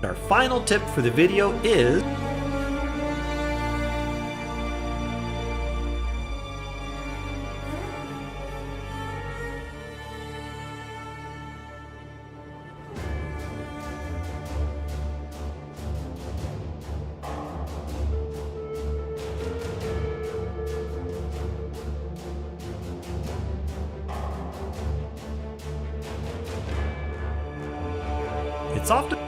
Our final tip for the video is it's often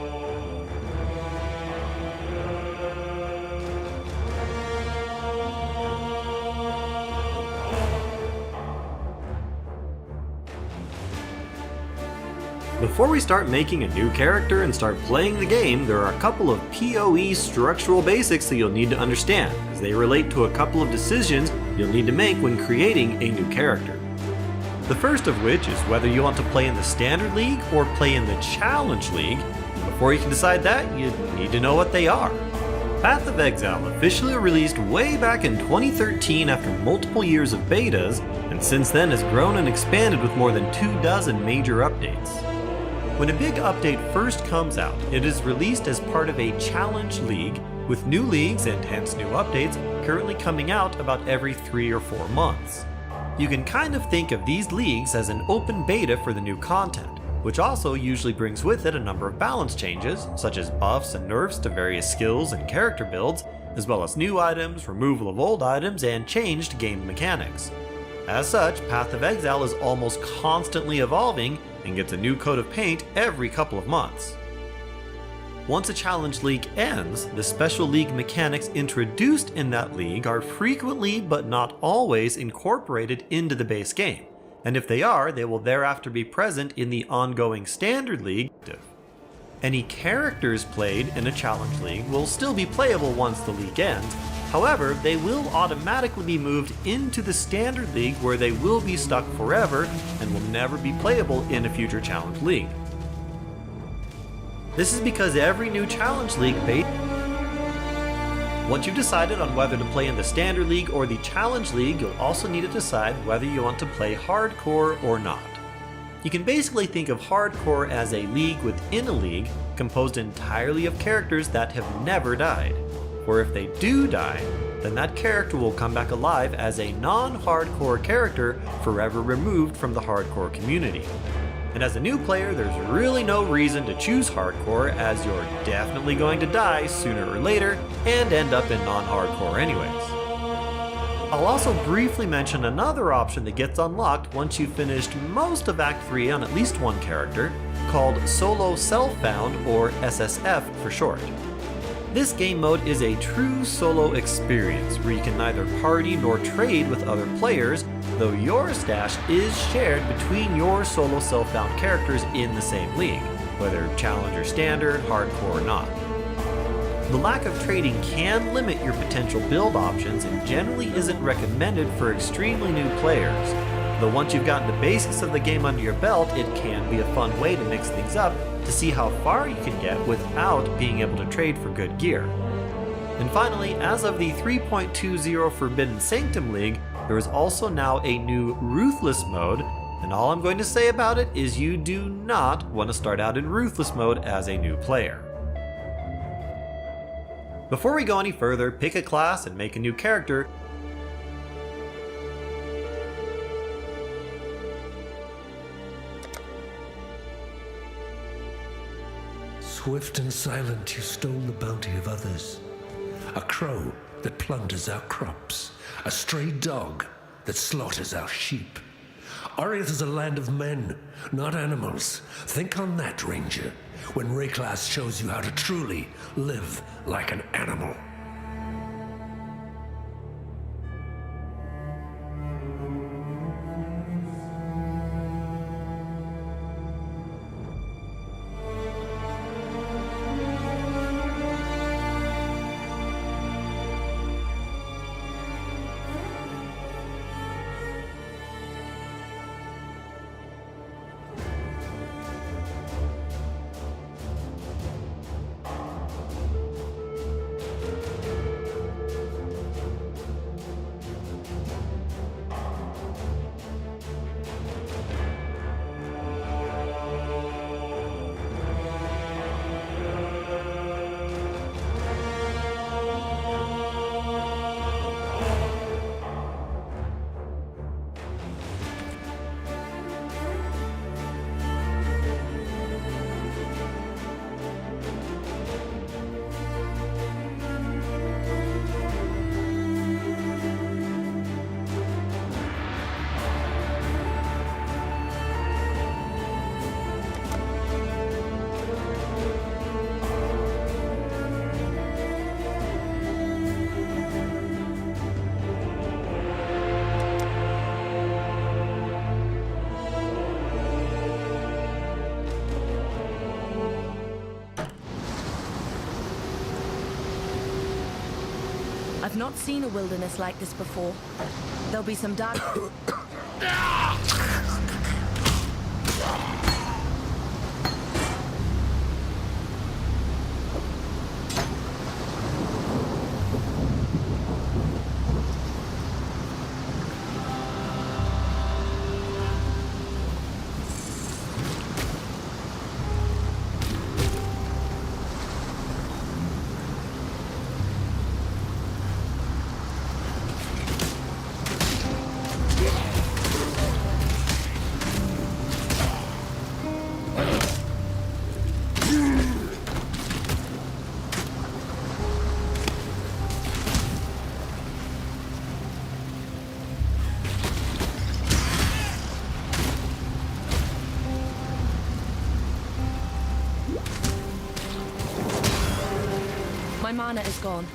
Before we start making a new character and start playing the game, there are a couple of POE structural basics that you'll need to understand, as they relate to a couple of decisions you'll need to make when creating a new character. The first of which is whether you want to play in the Standard League or play in the Challenge League. Before you can decide that, you need to know what they are. Path of Exile officially released way back in 2013 after multiple years of betas, and since then has grown and expanded with more than 24 major updates. When a big update first comes out, it is released as part of a Challenge League, with new leagues and hence new updates currently coming out about every 3 or 4 months. You can kind of think of these leagues as an open beta for the new content, which also usually brings with it a number of balance changes, such as buffs and nerfs to various skills and character builds, as well as new items, removal of old items, and changed game mechanics. As such, Path of Exile is almost constantly evolving and gets a new coat of paint every couple of months. Once a Challenge League ends, the special league mechanics introduced in that league are frequently but not always incorporated into the base game, and if they are, they will thereafter be present in the ongoing Standard League. Any characters played in a Challenge League will still be playable once the league ends, however, they will automatically be moved into the Standard League where they will be stuck forever and will never be playable in a future Challenge League. This is because every new Challenge League Once you've decided on whether to play in the Standard League or the Challenge League, you'll also need to decide whether you want to play Hardcore or not. You can basically think of Hardcore as a league within a league composed entirely of characters that have never died. Or if they do die, then that character will come back alive as a non-hardcore character forever removed from the hardcore community. And as a new player, there's really no reason to choose hardcore, as you're definitely going to die sooner or later and end up in non-hardcore anyways. I'll also briefly mention another option that gets unlocked once you've finished most of Act 3 on at least one character, called Solo Self-Found, or SSF for short. This game mode is a true solo experience where you can neither party nor trade with other players, though your stash is shared between your solo self-found characters in the same league, whether challenge or standard, hardcore or not. The lack of trading can limit your potential build options and generally isn't recommended for extremely new players, though once you've gotten the basics of the game under your belt, it can be a fun way to mix things up to see how far you can get without being able to trade for good gear. And finally, as of the 3.20 Forbidden Sanctum League, there is also now a new Ruthless mode, and all I'm going to say about it is you do not want to start out in Ruthless mode as a new player. Before we go any further, pick a class and make a new character. Swift and silent, you stole the bounty of others. A crow that plunders our crops. A stray dog that slaughters our sheep. Oriath is a land of men, not animals. Think on that, Ranger, when Rayclass shows you how to truly live like an animal. I've not seen a wilderness like this before. There'll be some dark... My mana is gone.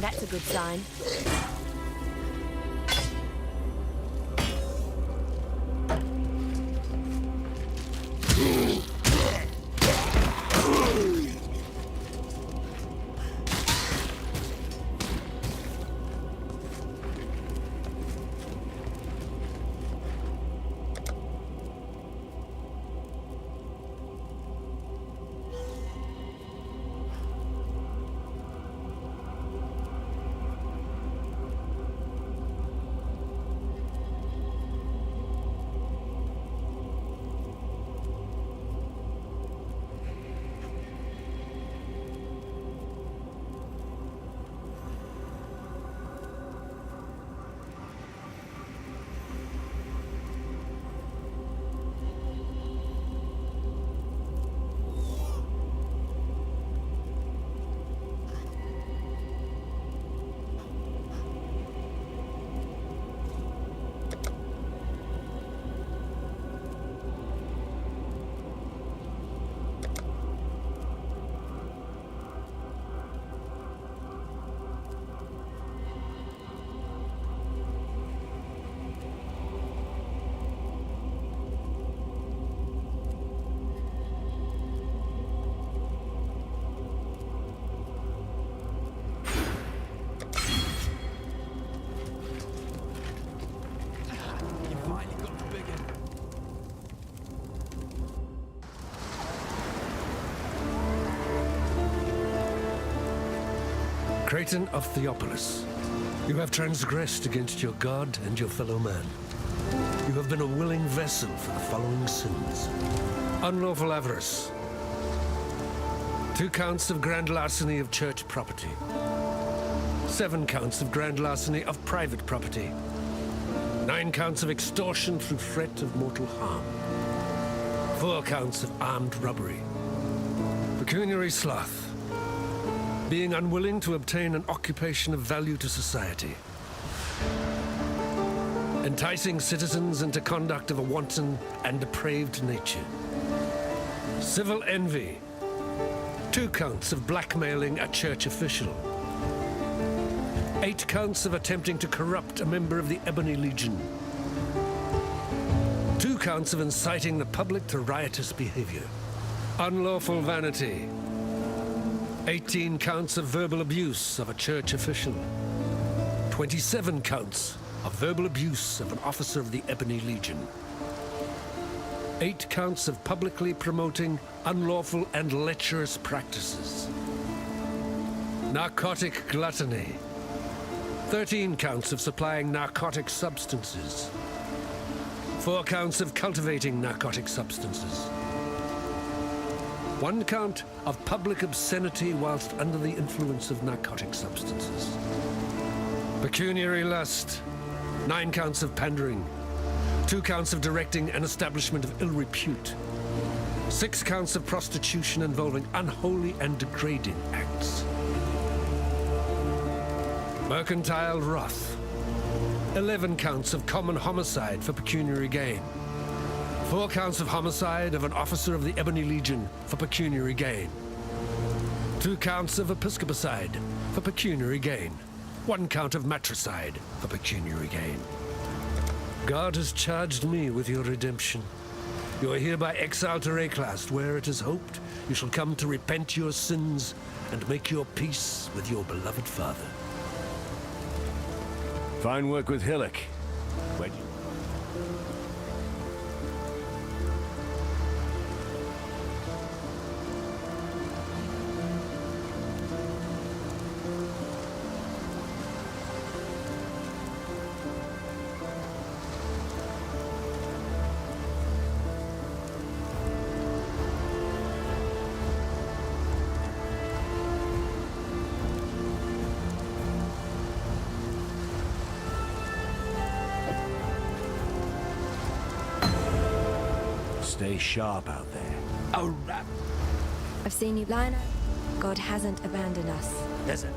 That's a good sign. Creighton of Theopolis, you have transgressed against your god and your fellow man. You have been a willing vessel for the following sins. Unlawful avarice. 2 counts of grand larceny of church property. 7 counts of grand larceny of private property. 9 counts of extortion through threat of mortal harm. 4 counts of armed robbery. Pecuniary sloth. being unwilling to obtain an occupation of value to society, enticing citizens into conduct of a wanton and depraved nature, civil envy, 2 counts of blackmailing a church official, 8 counts of attempting to corrupt a member of the Ebony Legion, 2 counts of inciting the public to riotous behavior, unlawful vanity, 18 counts of verbal abuse of a church official, 27 counts of verbal abuse of an officer of the Ebony Legion, 8 counts of publicly promoting unlawful and lecherous practices, narcotic gluttony, 13 counts of supplying narcotic substances, 4 counts of cultivating narcotic substances, 1 count of public obscenity whilst under the influence of narcotic substances, pecuniary lust, 9 counts of pandering, 2 counts of directing an establishment of ill repute, 6 counts of prostitution involving unholy and degrading acts, mercantile wrath, 11 counts of common homicide for pecuniary gain, 4 counts of homicide of an officer of the Ebony Legion for pecuniary gain, 2 counts of episcopicide for pecuniary gain, 1 count of matricide for pecuniary gain. God has charged me with your redemption. You are hereby exiled to Reclast, where it is hoped you shall come to repent your sins and make your peace with your beloved father. Fine work with Hillock. Wait. Stay sharp out there. Oh, rap! I've seen you, Lionel. God hasn't abandoned us. Yes, sir.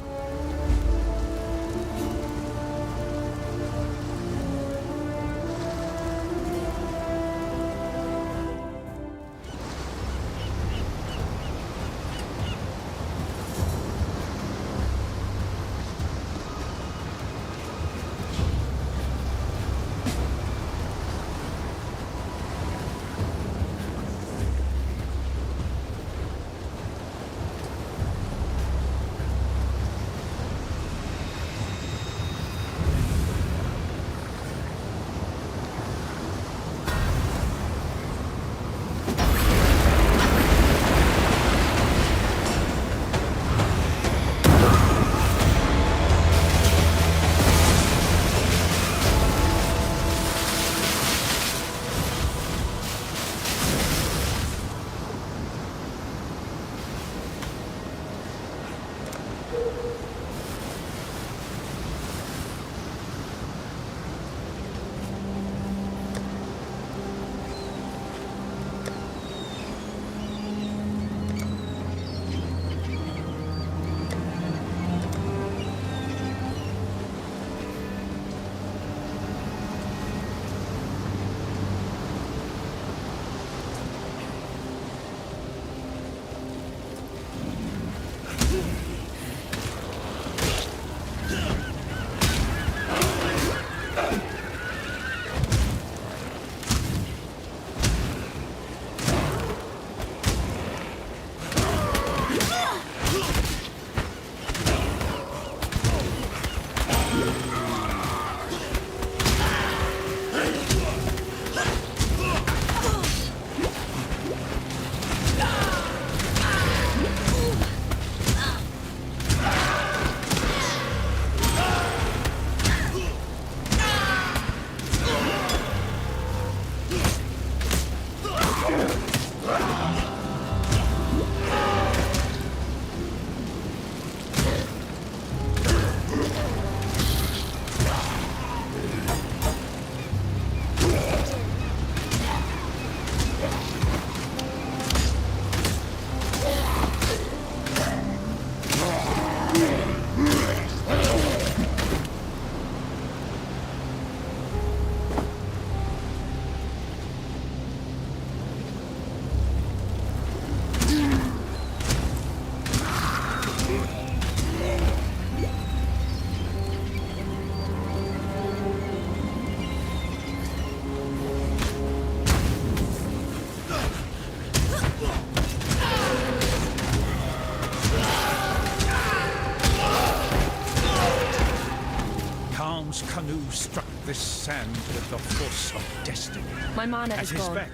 sand with the force of destiny. My mana At is his gone. back,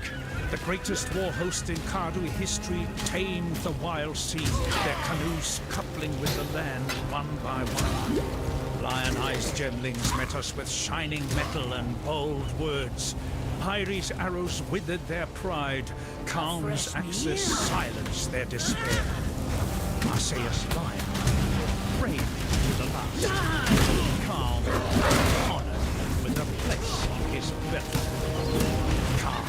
the greatest war host in Kardu history tamed the wild sea, their canoes coupling with the land one by one. Lion-eyed gemlings met us with shining metal and bold words. Pyre's arrows withered their pride. Khan's axes silenced their despair. Marseilles lion, brave to the last. Khan honored with a place on his belt. Khan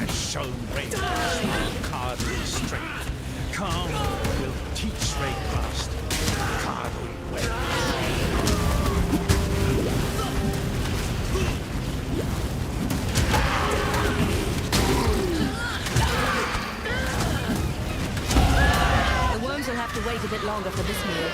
has shown Raycast Kardu strength. Khan will teach Raycast Kardu well. The worms will have to wait a bit longer for this meal.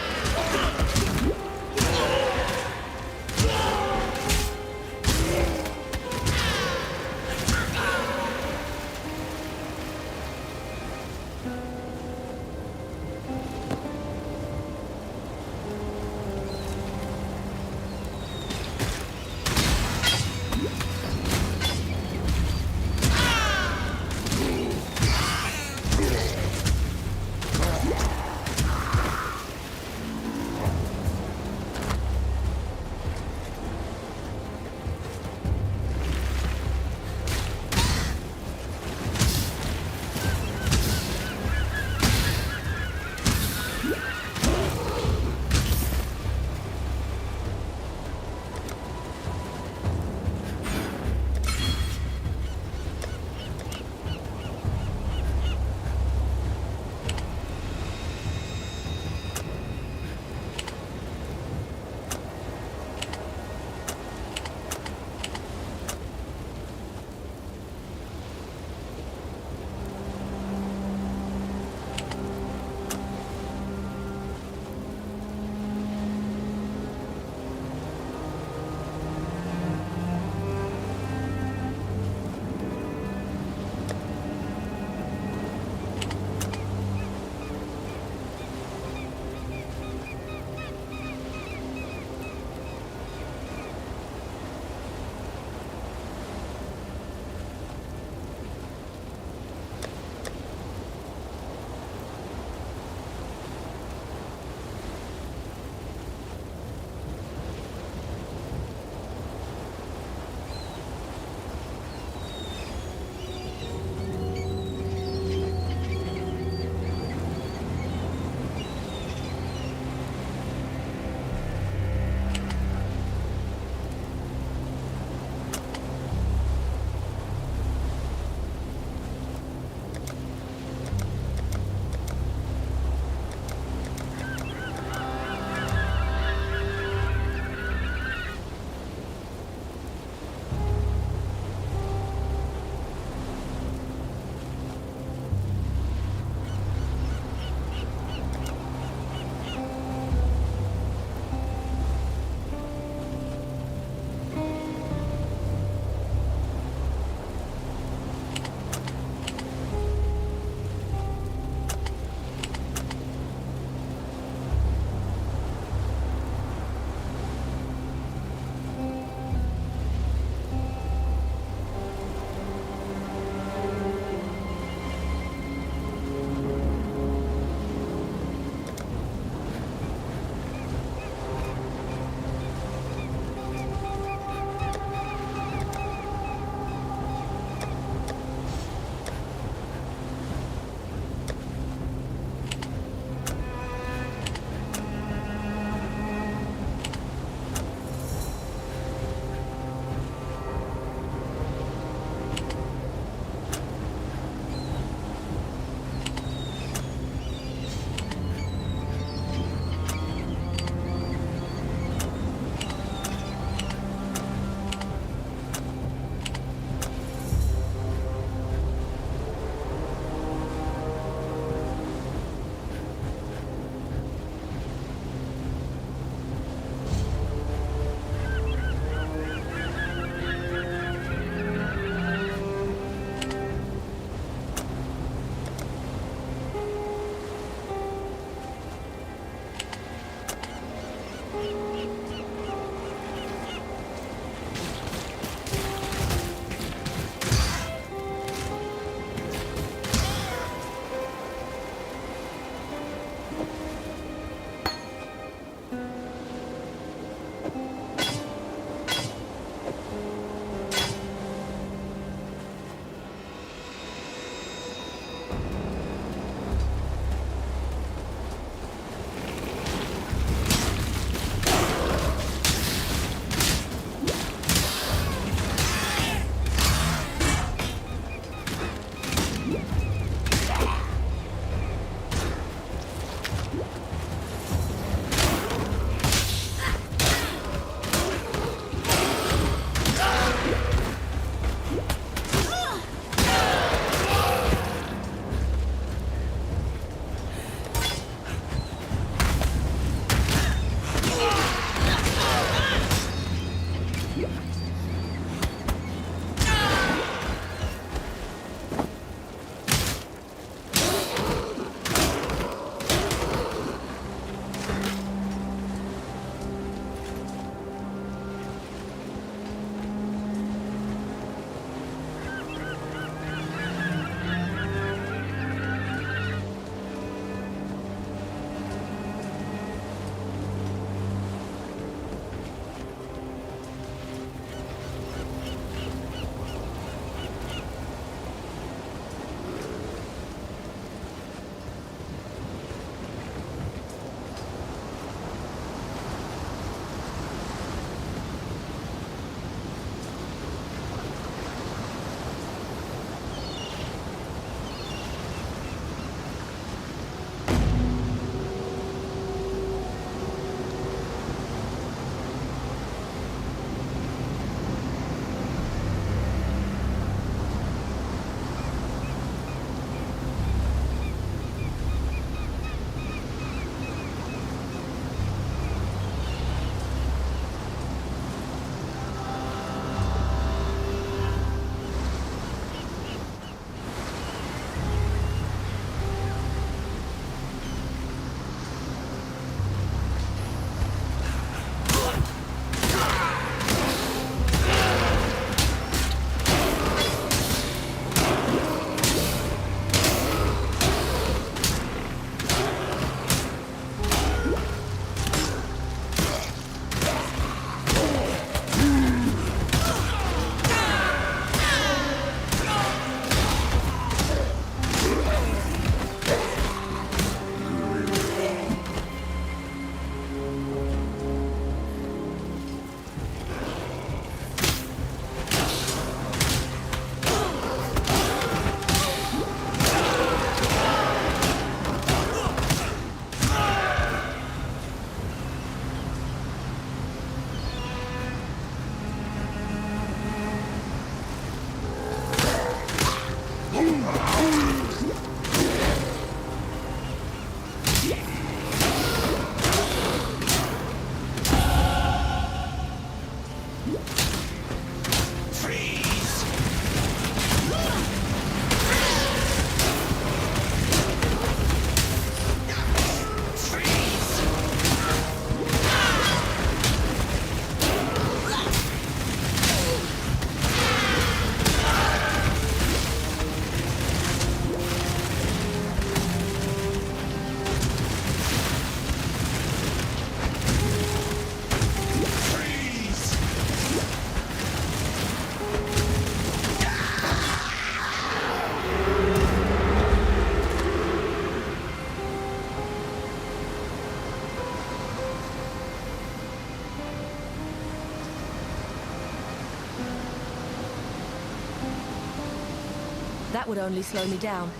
That would only slow me down.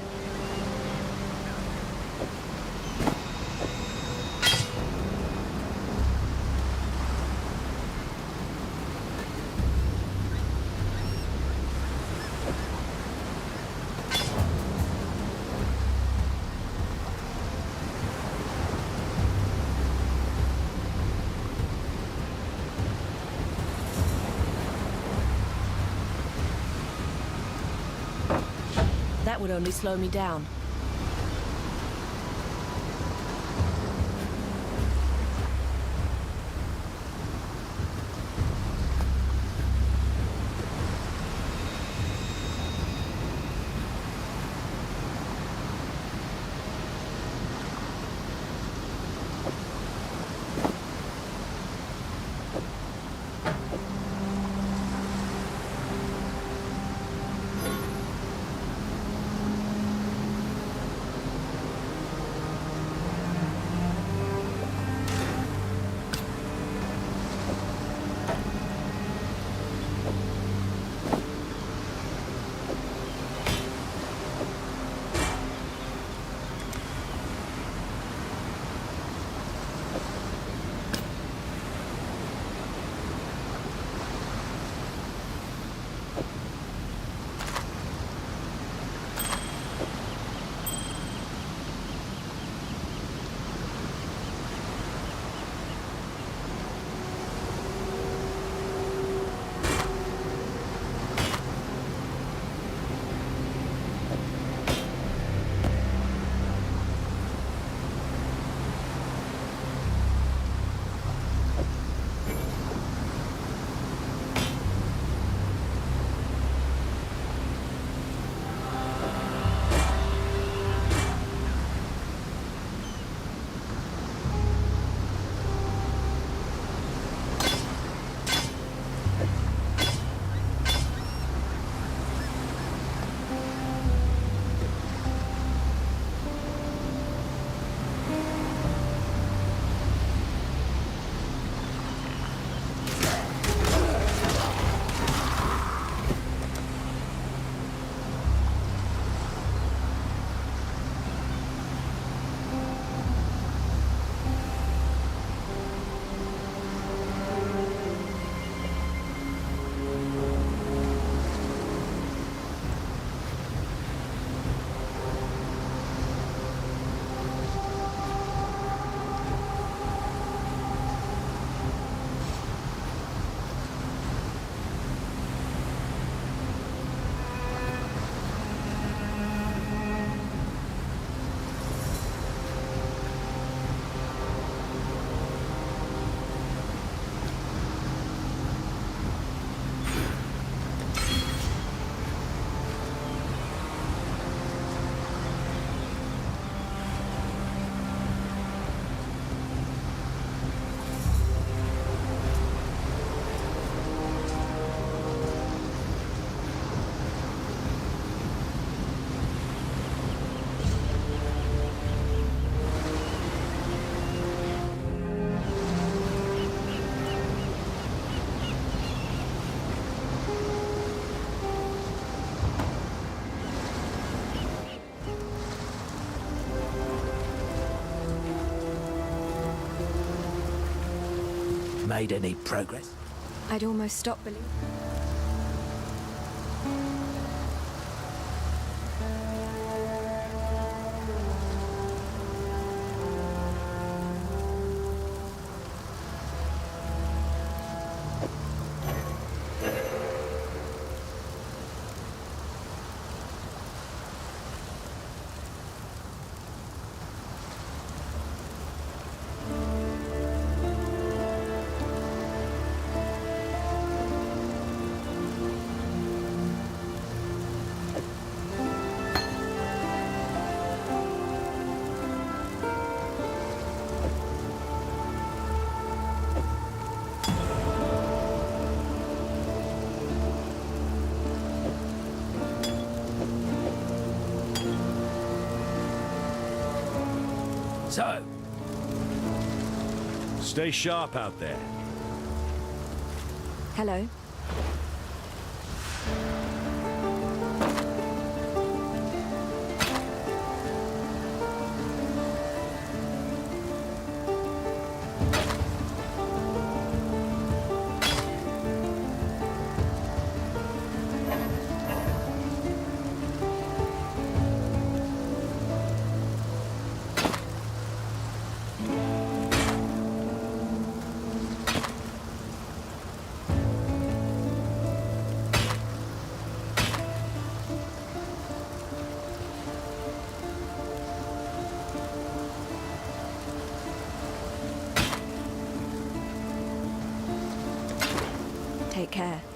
That would only slow me down. Made any progress? I'd almost stop believing. So, stay sharp out there. Hello. care.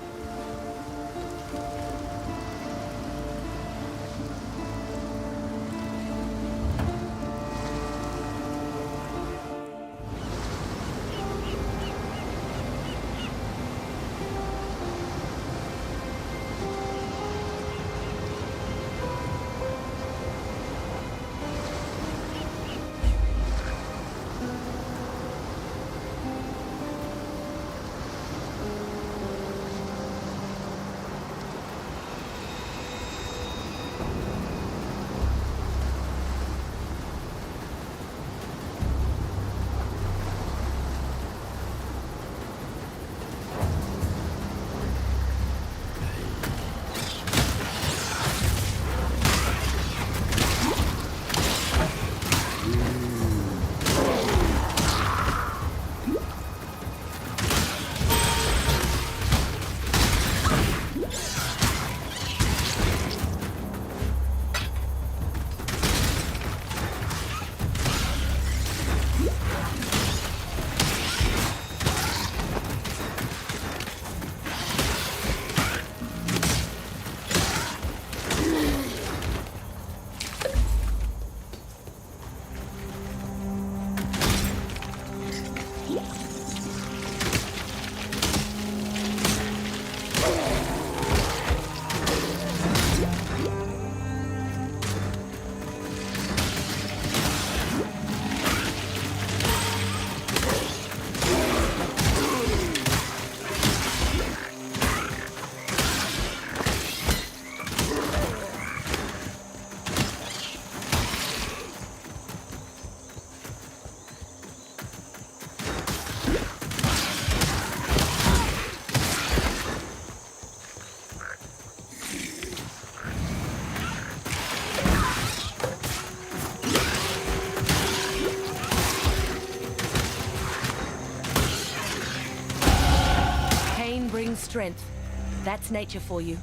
Pain brings strength. That's nature for you.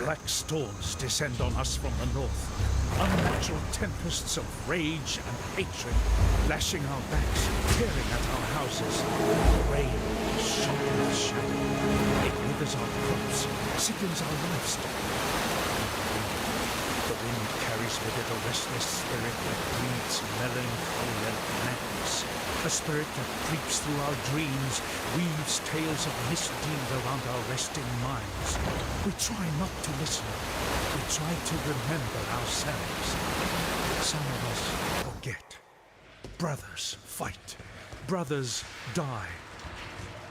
Black storms descend on us from the north. Unnatural tempests of rage and hatred, lashing our backs, tearing at our houses. Rain is sharp as shadow. It withers our crops, sickens our livestock. The wind carries with it a restless spirit that breeds melancholy and madness. A spirit that creeps through our dreams, weaves tales of misdeed around our resting minds. We try not to listen. We try to remember ourselves. Some of us forget. Brothers fight. Brothers die.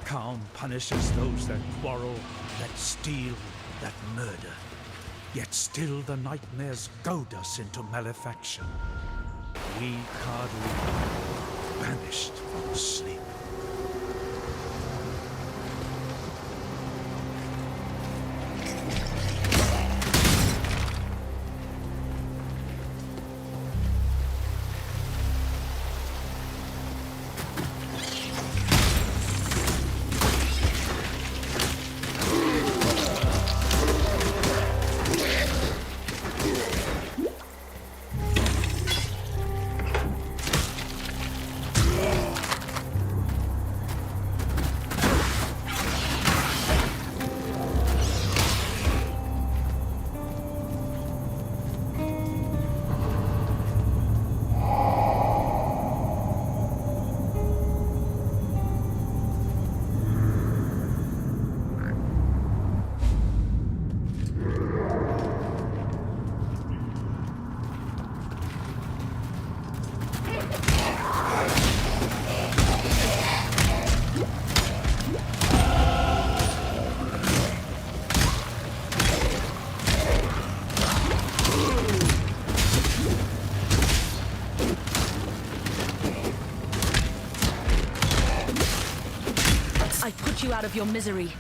Calm punishes those that quarrel, that steal, that murder. Yet still the nightmares goad us into malefaction. We Kardu, banished from sleep. I put you out of your misery.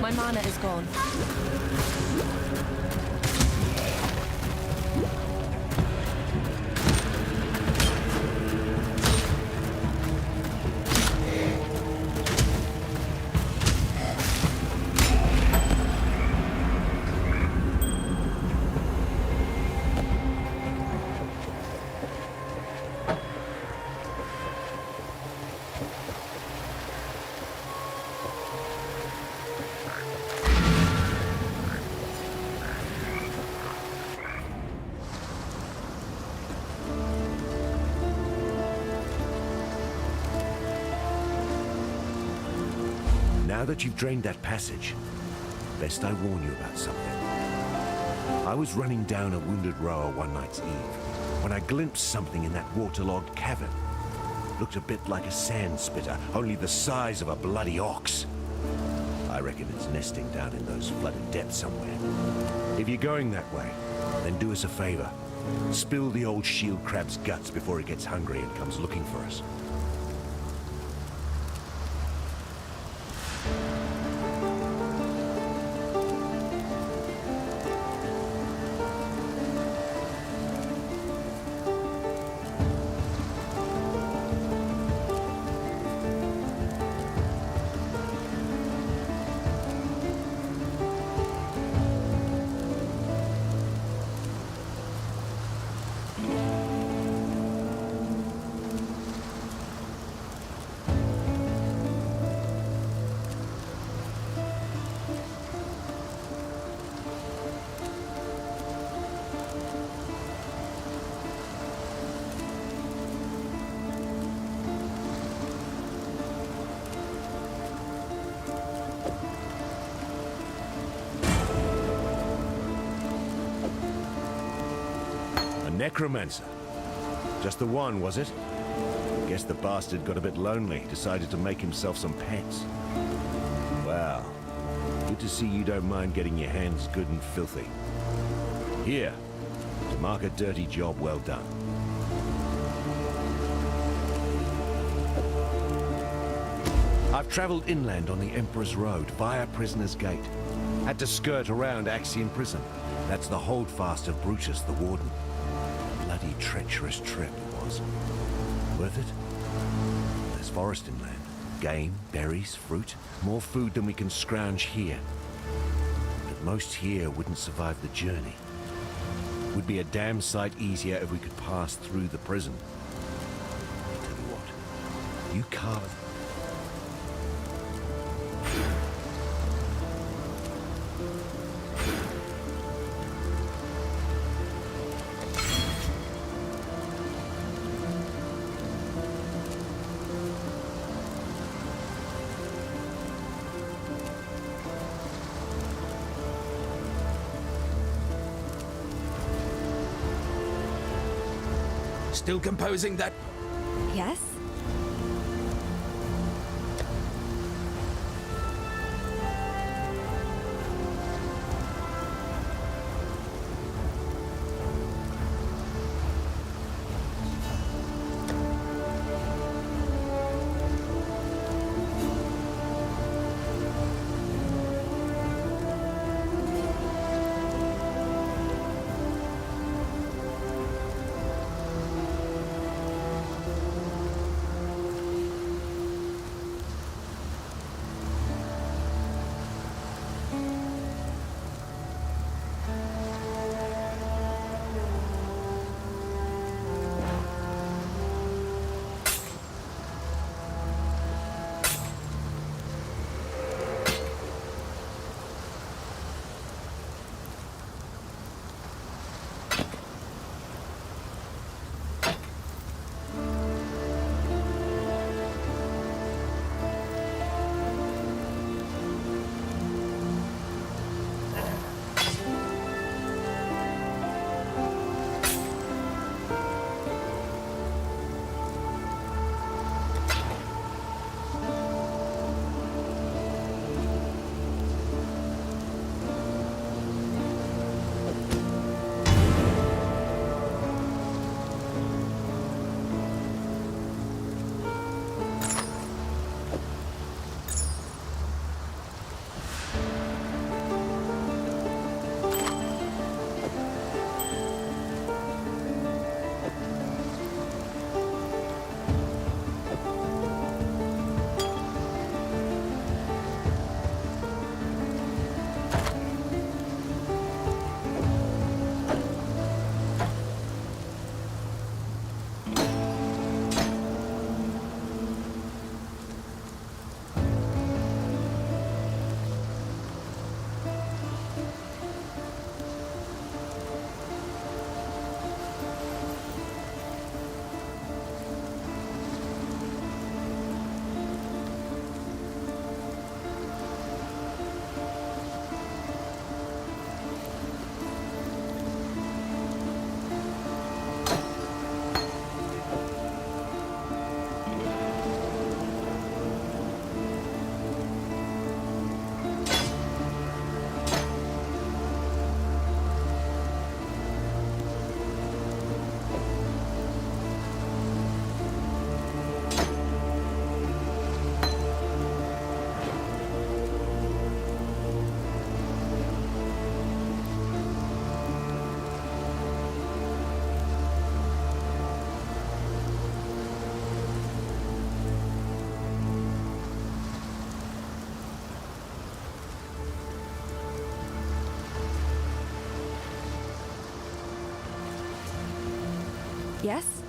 My mana is gone. Now that you've drained that passage, best I warn you about something. I was running down a wounded rower one night's eve when I glimpsed something in that waterlogged cavern. Looked a bit like a sand spitter, only the size of a bloody ox. I reckon it's nesting down in those flooded depths somewhere. If you're going that way, then do us a favor. Spill the old shield crab's guts before it gets hungry and comes looking for us. Necromancer. Just the one, was it? Guess the bastard got a bit lonely, decided to make himself some pets. Well, good to see you don't mind getting your hands good and filthy. Here, to mark a dirty job well done. I've traveled inland on the Emperor's Road via Prisoner's Gate. Had to skirt around Axian Prison. That's the holdfast of Brutus the Warden. Bloody treacherous trip it was. Worth it? There's forest inland. Game, berries, fruit. More food than we can scrounge here. But most here wouldn't survive the journey. Would be a damn sight easier if we could pass through the prison. Tell you what, you carve. Still composing that? Yes? Yes?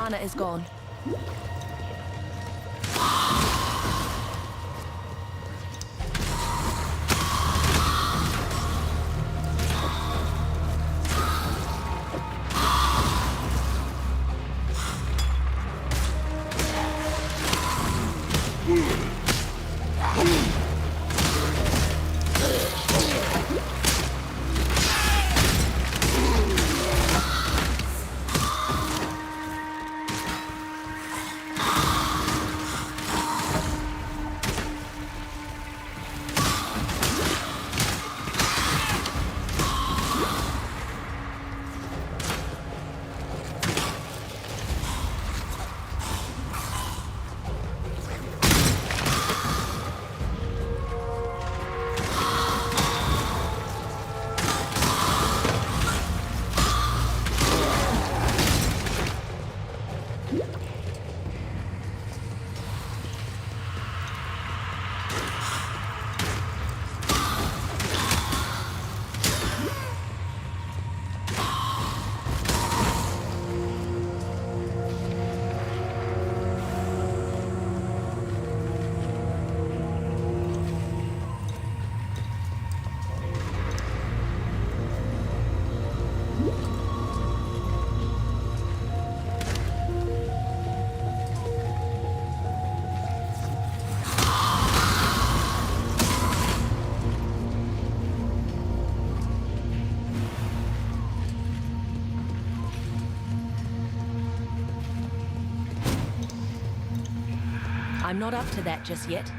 mana is gone. I'm not up to that just yet.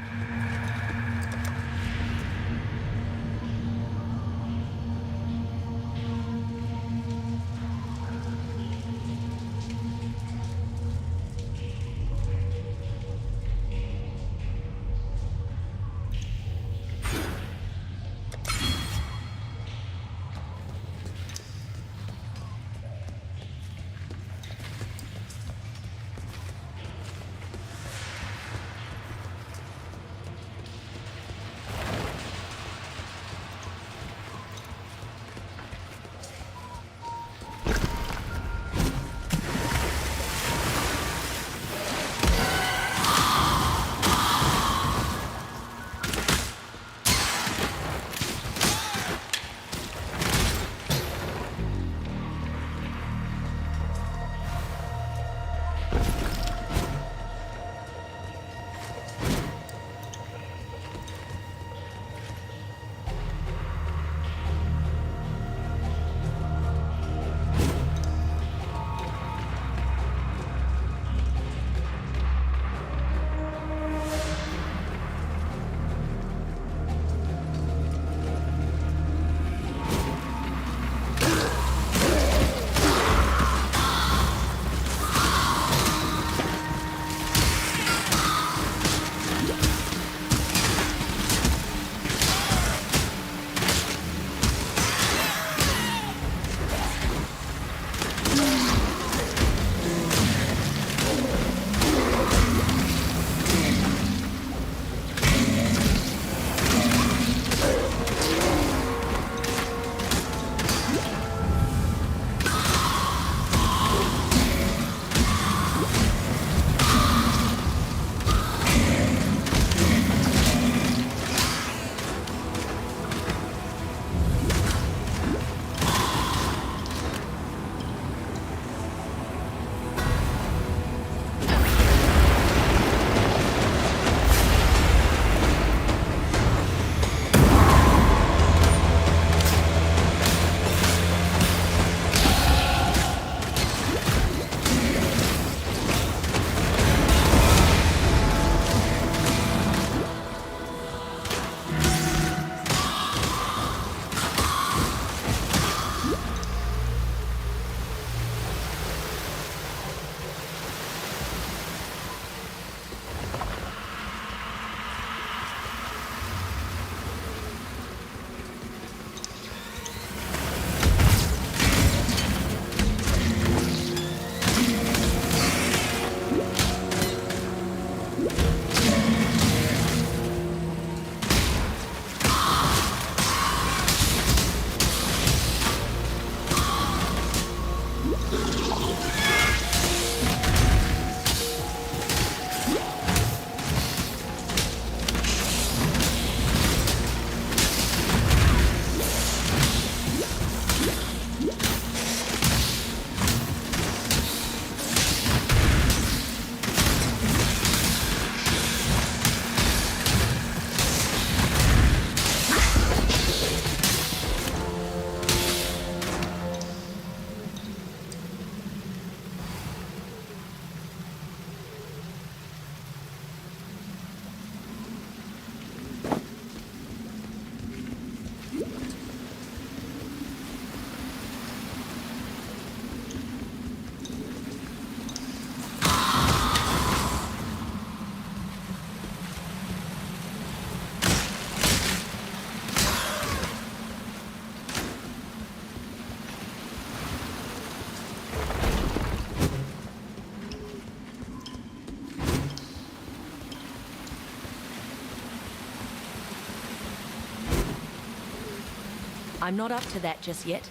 I'm not up to that just yet.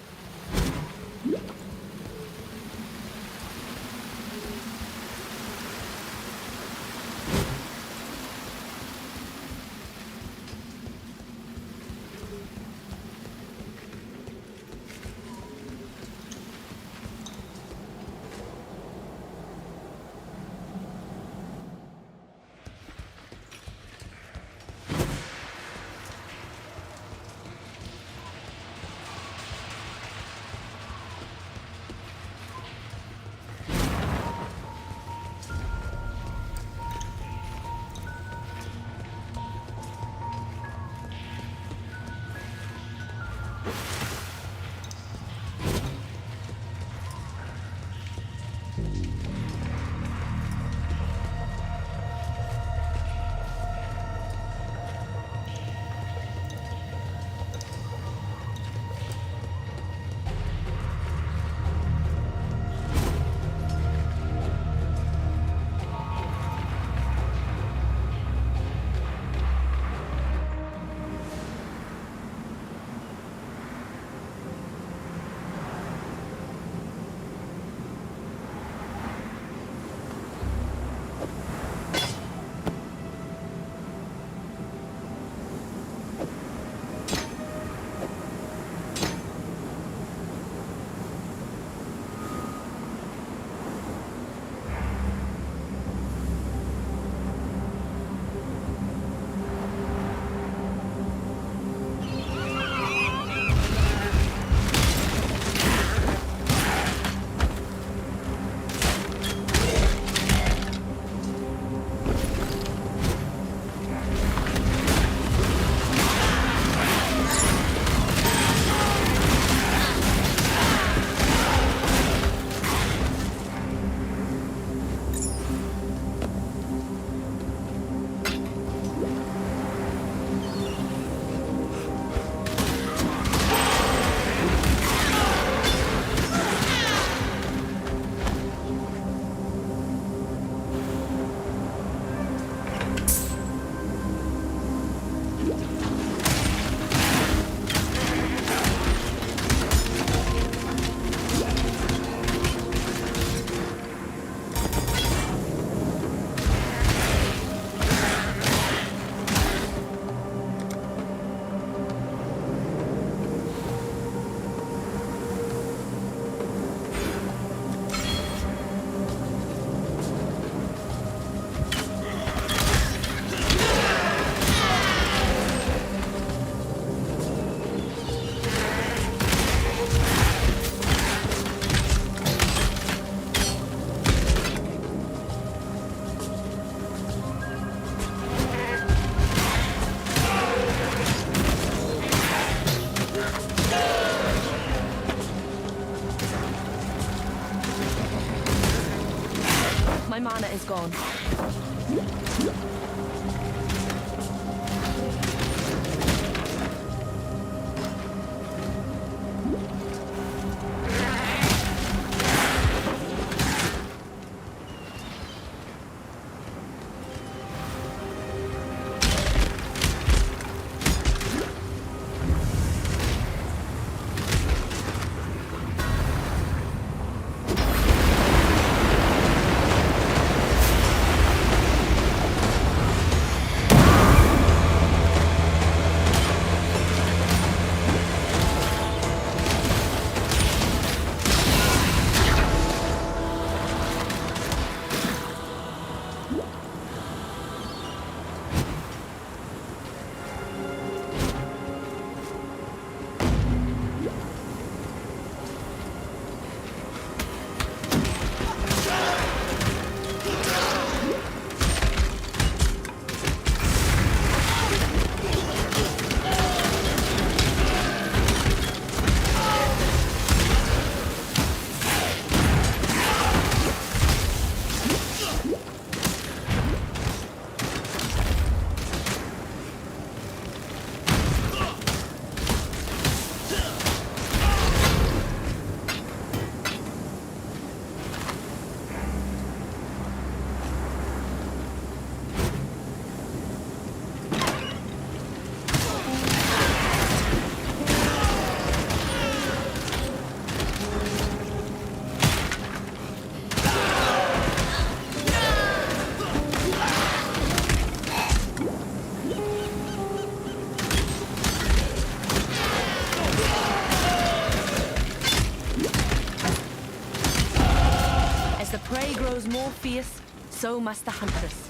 grows more fierce, so must the huntress.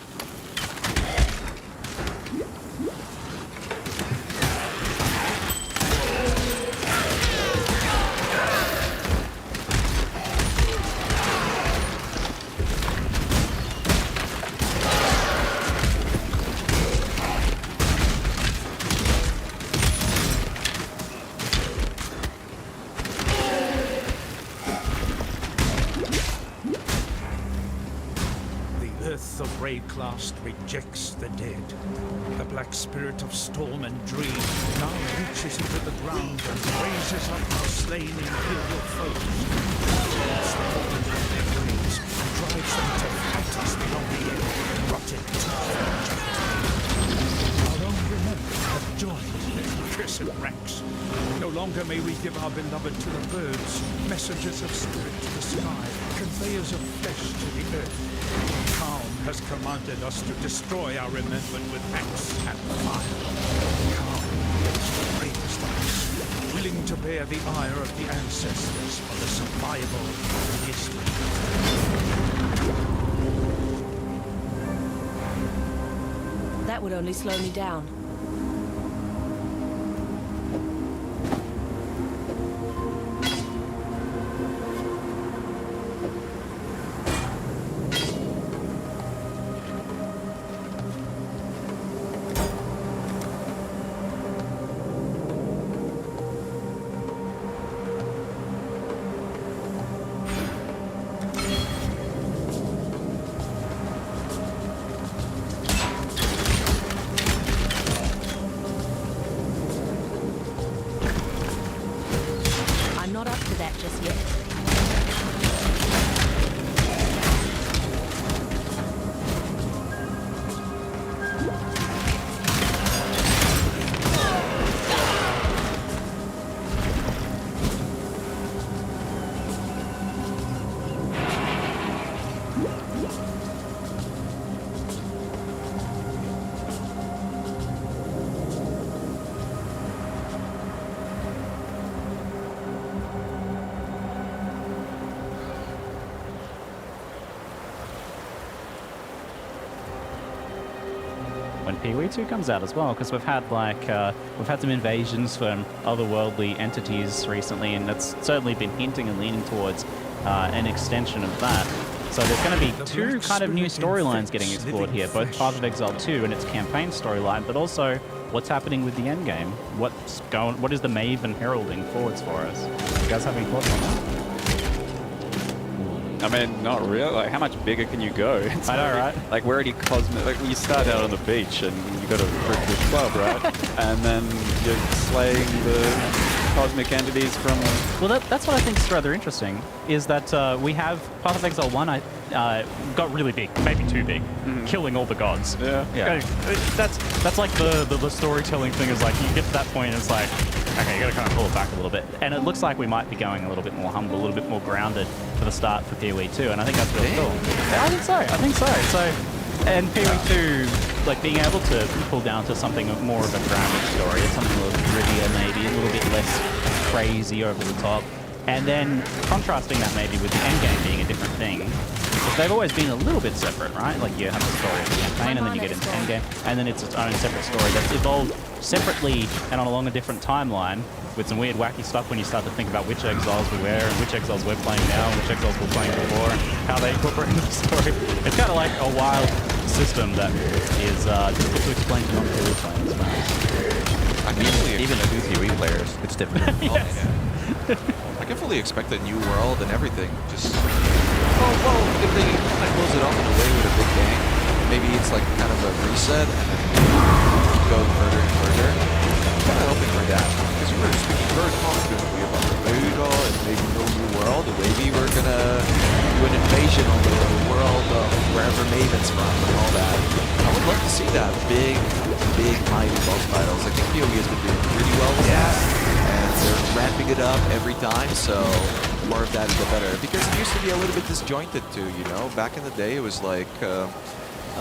The Raid-classed rejects the dead. The black spirit of storm and dream now reaches into the ground and raises up our slain imperial foes. Kills them all in their graves and drives them to fight us beyond the end, rotted to our own remnant have joined their cursed ranks. No longer may we give our beloved to the birds, messengers of spirit to the sky, conveyors of flesh to the earth. Khan has commanded us to destroy our remnant with axe and fire. Khan is the bravest of us, willing to bear the ire of the ancestors for the survival of his people. That would only slow me down. Not up to that just yet. when POE 2 comes out as well, because we've had some invasions from otherworldly entities recently, and that's certainly been hinting and leaning towards an extension of that. So there's going to be two kind of new storylines getting explored here, both Path of Exile 2 and its campaign storyline, but also what's happening with the endgame. What is the Maven heralding forwards for us? You guys have any thoughts on that? I mean, not really. Like, how much bigger can you go? It's I know, right? Like, we're already cosmic. Like, you start out on the beach and you got a freaking club, right? And then you're slaying the cosmic entities from... Well, that's what I think is rather interesting, is that we have Path of Exile 1 got really big, maybe too big, killing all the gods. Yeah. That's like the storytelling thing is like, you get to that point and it's like, okay, you gotta kind of pull it back a little bit. And it looks like we might be going a little bit more humble, a little bit more grounded for the start for POE 2, and I think that's really cool. Yeah, I think so. And POE 2, like being able to pull down to something more of a grounded story, something a little grittier maybe, a little bit less crazy over the top, and then contrasting that maybe with the endgame being a different thing. Because they've always been a little bit separate, right? Like you have the story of the campaign, and then you get into endgame, and then it's its own separate story that's evolved separately and along a different timeline, with some weird wacky stuff when you start to think about which exiles we were and which exiles we're playing now and which exiles we're playing before and how they incorporate into the story. It's kind of like a wild system that is difficult to explain to non-POE players. I mean, even the new POE players, it's difficult. Yes. I can fully expect a new world and everything. Just, well, if they kind of close it off in a way with a big bang, maybe it's like kind of a reset and then go further and further. I'm kind of hoping for that, because we were speaking very confidently about the Vega and maybe no new world, and maybe we're gonna do an invasion on the world of wherever Maven's from and all that. I would love to see that big mighty boss battles. I think POE has been doing pretty well with that, and they're ramping it up every time, so more of that is the better. Because it used to be a little bit disjointed too, you know? Back in the day it was like, oh,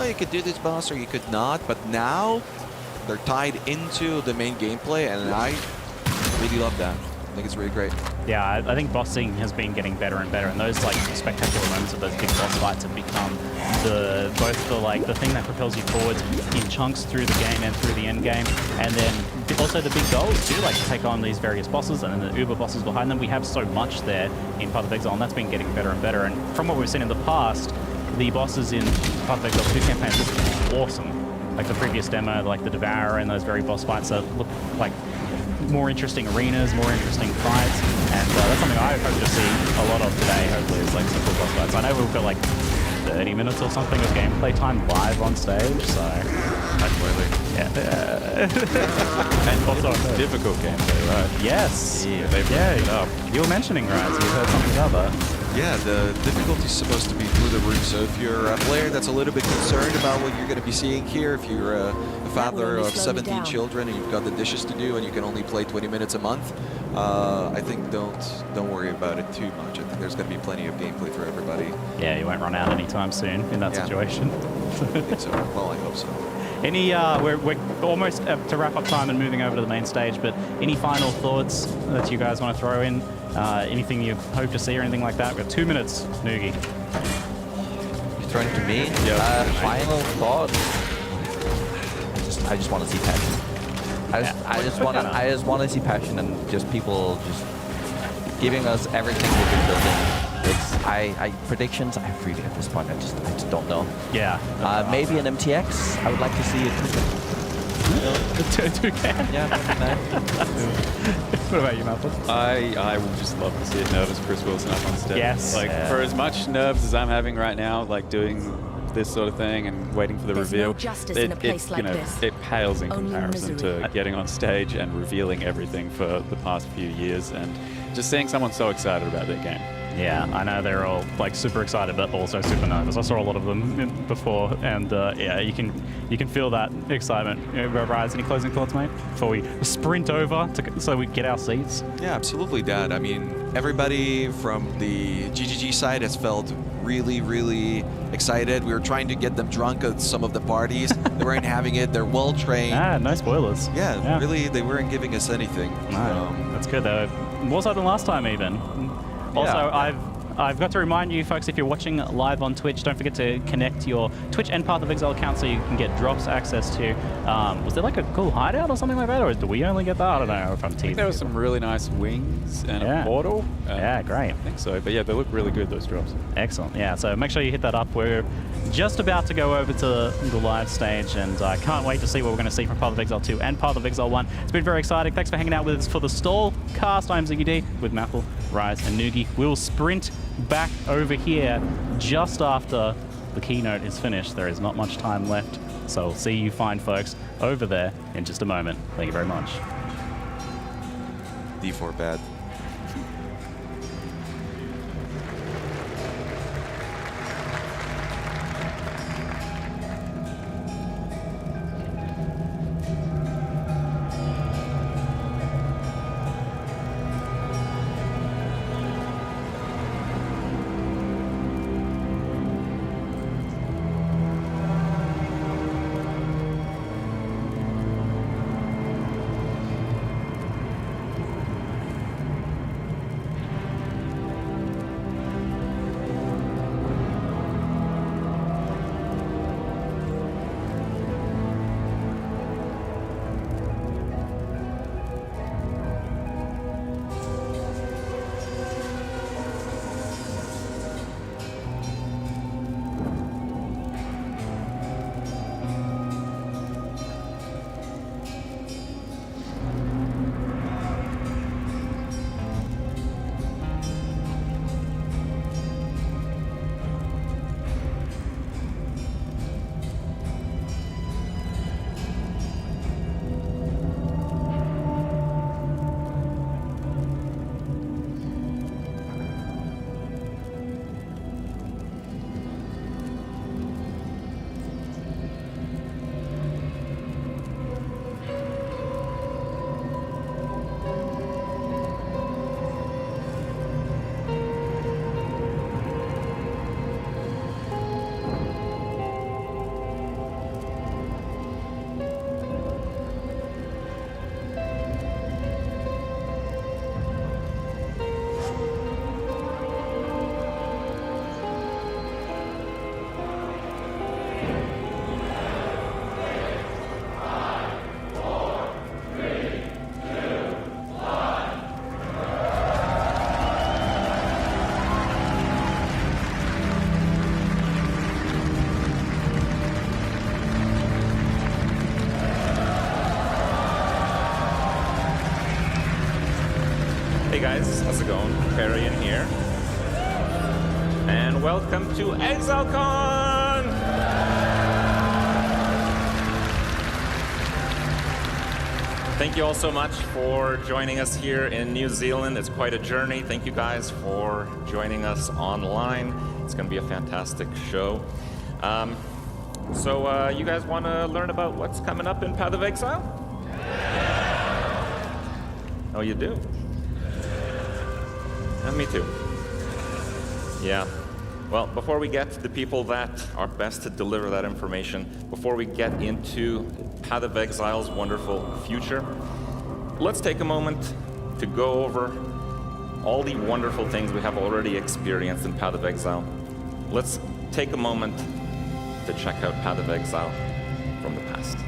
you could do this boss or you could not, but now they're tied into the main gameplay, and I really love that. I think it's really great. Yeah, I think bossing has been getting better and better, and those like spectacular moments of those big boss fights have become the thing that propels you forwards in chunks through the game and through the end game, and then also the big goals too, like to take on these various bosses and then the uber bosses behind them. We have so much there in Path of Exile, and that's been getting better and better. And from what we've seen in the past, the bosses in Path of Exile 2 campaigns look awesome. Like the previous demo, like the Devourer and those very boss fights that look like more interesting arenas, more interesting fights, and that's something I hope to see a lot of today, hopefully, is like some cool boss fights. I know we've got like 30 minutes or something of gameplay time live on stage, so... Yeah. And also difficult gameplay, right? Yes. Yeah, they've it up. You were mentioning, right, so we've heard something about that. Yeah, the difficulty is supposed to be through the roof, so if you're a player that's a little bit concerned about what you're going to be seeing here, if you're a father of 17 children and you've got the dishes to do and you can only play 20 minutes a month, I think don't worry about it too much. I think there's going to be plenty of gameplay for everybody. Yeah, you won't run out anytime soon in that situation. I think so. Well, I hope so. Any, we're almost to wrap up time and moving over to the main stage, but any final thoughts that you guys want to throw in? Anything you hope to see or anything like that? We've got 2 minutes, Noogie. You're throwing to me? Yeah. Final thought? I just want to see passion. I just want to see passion and just people just giving us everything we've been building. Predictions. I really at this point I just don't know. Yeah. Maybe an MTX. I would like to see it. Yeah. What about you, Malcolm? I would just love to see a nervous Chris Wilson up on stage. Yes. Like for as much nerves as I'm having right now, like doing this sort of thing and waiting for the There's reveal, no justice in a place like this. it pales in Only comparison misery. to getting on stage and revealing everything for the past few years and just seeing someone so excited about their game. Yeah, I know they're all like super excited, but also super nervous. I saw a lot of them before, and yeah, you can feel that excitement. Rise, any closing thoughts, mate? Before we sprint over so we get our seats. Yeah, absolutely, Dad. I mean, everybody from the GGG side has felt really, really excited. We were trying to get them drunk at some of the parties. They weren't having it. They're well trained. Ah, no spoilers. Yeah, really, they weren't giving us anything. No, that's good though. More so than last time, even. Also, I've got to remind you folks, if you're watching live on Twitch, don't forget to connect your Twitch and Path of Exile account so you can get drops access to. Was there like a cool hideout or something like that, or do we only get that? I don't know if I'm I think there were some really nice wings and a portal. Yeah, great. I think so, but yeah, they look really good, those drops. Excellent. Yeah, so make sure you hit that up. We're just about to go over to the live stage, and I can't wait to see what we're going to see from Path of Exile 2 and Path of Exile 1. It's been very exciting. Thanks for hanging out with us for the Stall cast. I'm Ziggy D with Mathel, Rise, and Noogie. We'll sprint back over here just after the keynote is finished. There is not much time left, so we'll see you fine folks over there in just a moment. Thank you very much. D4 bad. guys, how's it going? Parian here. And welcome to ExileCon! Thank you all so much for joining us here in New Zealand. It's quite a journey. Thank you guys for joining us online. It's going to be a fantastic show. So you guys want to learn about what's coming up in Path of Exile? Oh, you do? Me too. Yeah. Well, before we get to the people that are best to deliver that information, before we get into Path of Exile's wonderful future, let's take a moment to go over all the wonderful things we have already experienced in Path of Exile. Let's take a moment to check out Path of Exile from the past.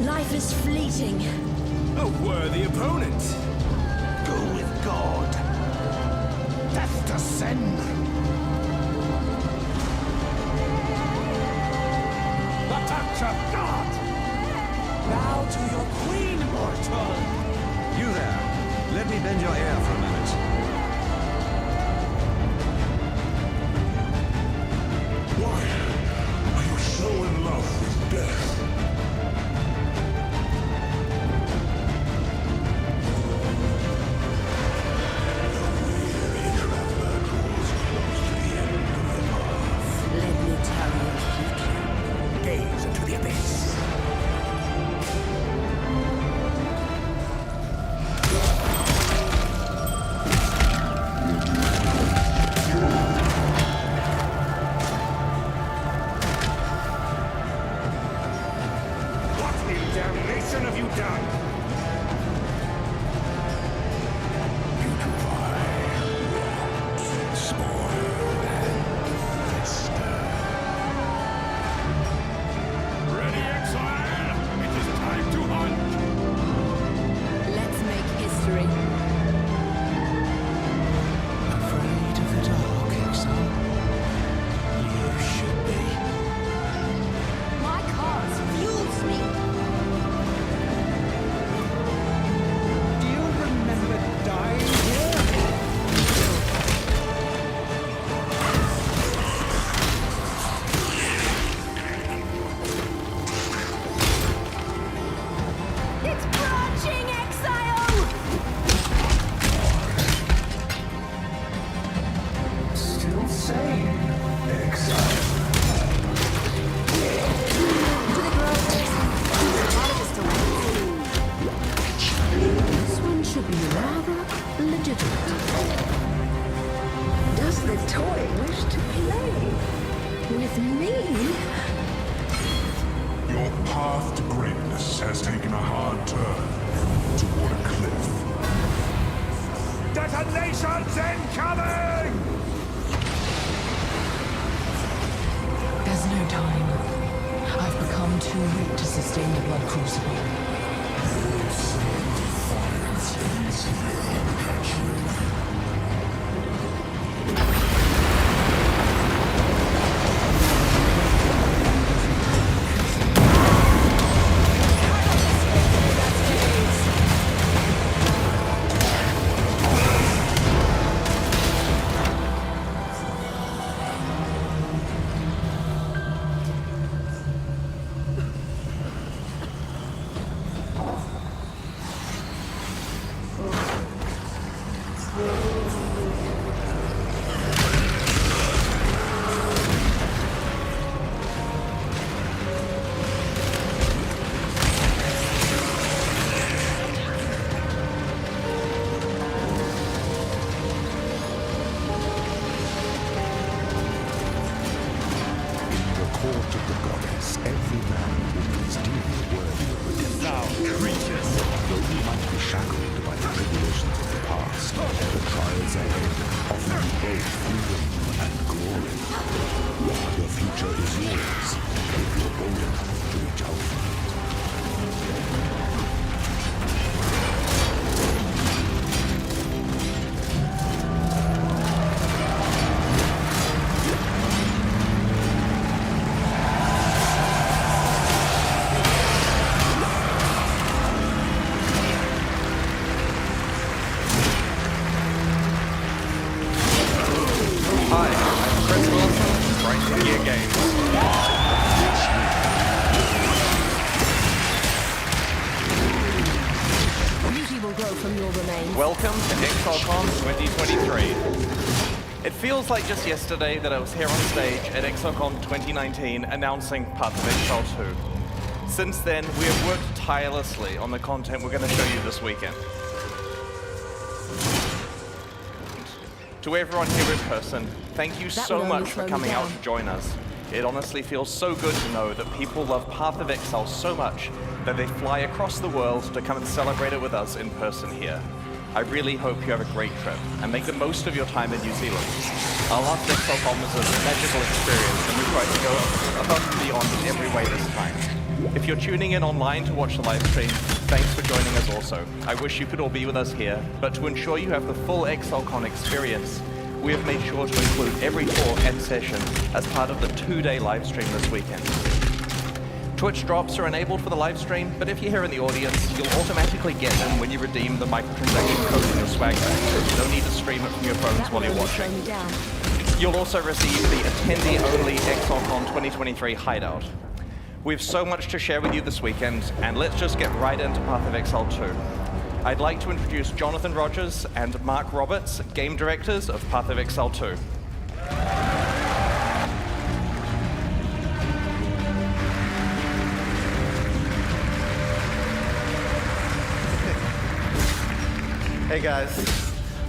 Life is fleeting. A worthy opponent. Go with God. Death to sin. The touch of God. Bow to your queen, mortal. You there. Let me bend your ear for a minute. Why are you so in love with death? Detonations incoming! There's no time. I've become too weak to sustain the blood crucible. grow from your remains. Welcome to ExileCon 2023. It feels like just yesterday that I was here on stage at ExileCon 2019 announcing Path of Exile 2. Since then, we have worked tirelessly on the content we're going to show you this weekend. To everyone here in person, thank you so much for coming out to join us. It honestly feels so good to know that people love Path of Exile so much that they fly across the world to come and celebrate it with us in person here. I really hope you have a great trip and make the most of your time in New Zealand. Our last ExileCon was a magical experience and we tried to go above and beyond in every way this time. If you're tuning in online to watch the live stream, thanks for joining us also. I wish you could all be with us here, but to ensure you have the full ExileCon experience, we have made sure to include every talk and session as part of the 2-day live stream this weekend. Twitch drops are enabled for the live stream, but if you're here in the audience, you'll automatically get them when you redeem the microtransaction code in your swag bag. No need to stream it from your phones while you're watching. You'll also receive the attendee-only ExileCon 2023 hideout. We have so much to share with you this weekend, and let's just get right into Path of Exile 2. I'd like to introduce Jonathan Rogers and Mark Roberts, game directors of Path of Exile 2. Hey guys.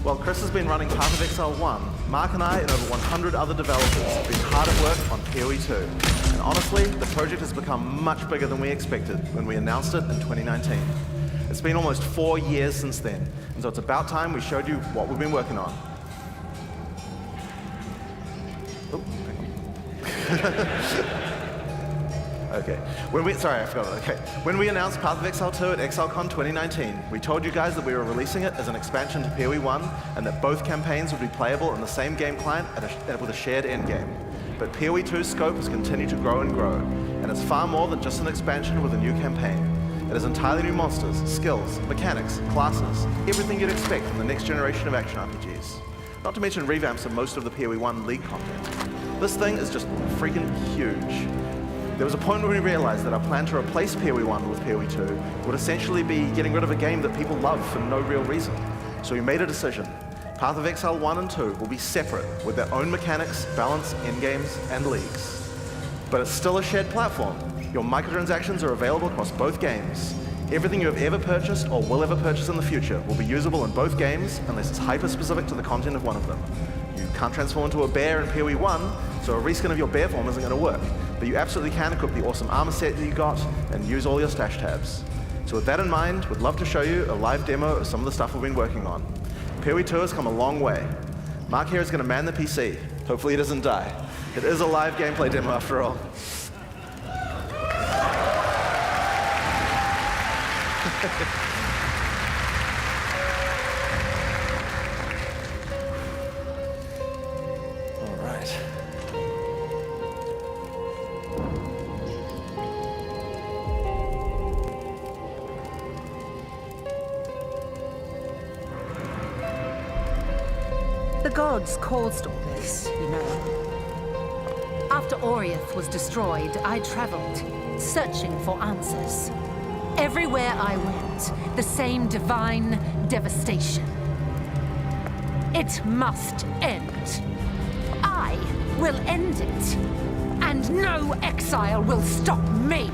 While Chris has been running Path of Exile 1, Mark and I and over 100 other developers have been hard at work on POE 2. And honestly, the project has become much bigger than we expected when we announced it in 2019. It's been almost 4 years since then, and so it's about time we showed you what we've been working on. Oh, okay. When we announced Path of Exile 2 at ExileCon 2019, we told you guys that we were releasing it as an expansion to POE 1, and that both campaigns would be playable in the same game client with a shared endgame. But POE 2's scope has continued to grow and grow, and it's far more than just an expansion with a new campaign. It has entirely new monsters, skills, mechanics, classes, everything you'd expect from the next generation of action RPGs. Not to mention revamps of most of the POE 1 League content. This thing is just freaking huge. There was a point where we realized that our plan to replace POE 1 with POE 2 would essentially be getting rid of a game that people love for no real reason. So we made a decision. Path of Exile 1 and 2 will be separate with their own mechanics, balance, endgames, and leagues. But it's still a shared platform. Your microtransactions are available across both games. Everything you have ever purchased or will ever purchase in the future will be usable in both games unless it's hyper-specific to the content of one of them. You can't transform into a bear in POE 1, so a reskin of your bear form isn't going to work. But you absolutely can equip the awesome armor set that you got and use all your stash tabs. So with that in mind, we'd love to show you a live demo of some of the stuff we've been working on. POE 2 has come a long way. Mark here is going to man the PC. Hopefully he doesn't die. It is a live gameplay demo after all. All right. The gods caused all this, you know. After Oriath was destroyed, I traveled, searching for answers. Everywhere I went, the same divine devastation. It must end. I will end it. And no exile will stop me.